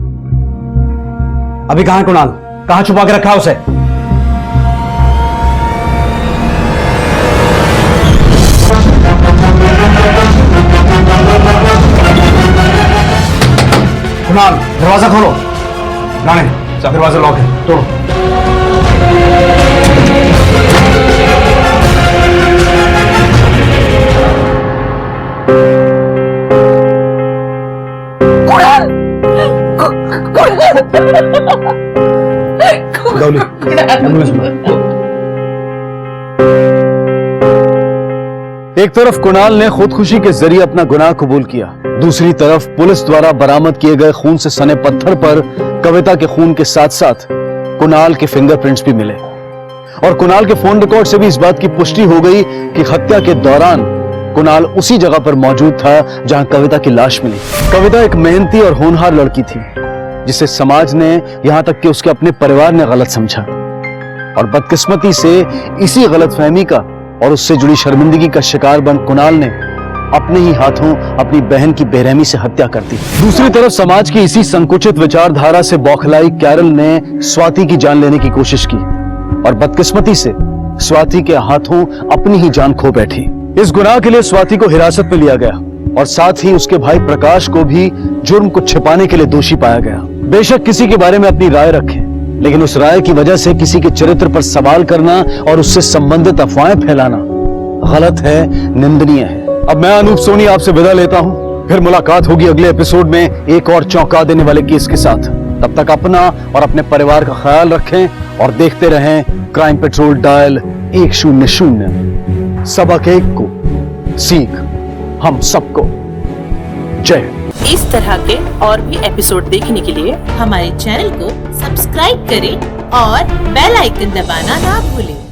अभी कहां है कुणाल? कहां छुपा के रखा उसे? कुणाल, दरवाजा खोलो। राणे, दरवाजा लॉक है, तोड़ो। गौली, एम्बुलेंस में। एक तरफ कुणाल ने खुदकुशी के जरिए अपना गुनाह कबूल किया, दूसरी तरफ पुलिस द्वारा बरामद किए गए खून से सने पत्थर पर कविता के खून के साथ साथ कुणाल के फिंगरप्रिंट्स भी मिले। और कुणाल के फोन रिकॉर्ड से भी इस बात की पुष्टि हो गई कि हत्या के दौरान कुणाल उसी जगह पर मौजूद था जहां कविता की लाश मिली। कविता एक मेहनती और होनहार लड़की थी, जिसे समाज ने, यहां तक कि उसके अपने परिवार ने गलत समझा, और बदकिस्मती से इसी गलतफहमी का और उससे जुड़ी शर्मिंदगी का शिकार बन कुणाल ने अपने ही हाथों अपनी बहन की बेरहमी से हत्या कर दी। दूसरी तरफ समाज की इसी संकुचित विचारधारा से बौखलाई कैरल ने स्वाति की जान लेने की कोशिश की, और बदकिस्मती से स्वाति के हाथों अपनी ही जान खो बैठी। इस गुनाह के लिए स्वाति को हिरासत में लिया गया, और साथ ही उसके भाई प्रकाश को भी जुर्म को छिपाने के लिए दोषी पाया गया। बेशक किसी के बारे में अपनी राय रखें, लेकिन उस राय की वजह से किसी के चरित्र पर सवाल करना और उससे संबंधित अफवाहें फैलाना गलत है, निंदनीय है। अब मैं अनूप सोनी आपसे विदा लेता हूं, फिर मुलाकात होगी अगले एपिसोड में एक और चौंका देने वाले केस के साथ। तब तक अपना और अपने परिवार का ख्याल रखें और देखते रहें क्राइम पेट्रोल डायल 100। सबक एक को सीख हम सबको। जय। इस तरह के और भी एपिसोड देखने के लिए हमारे चैनल को सब्सक्राइब करें और बेल आइकन दबाना ना भूलें।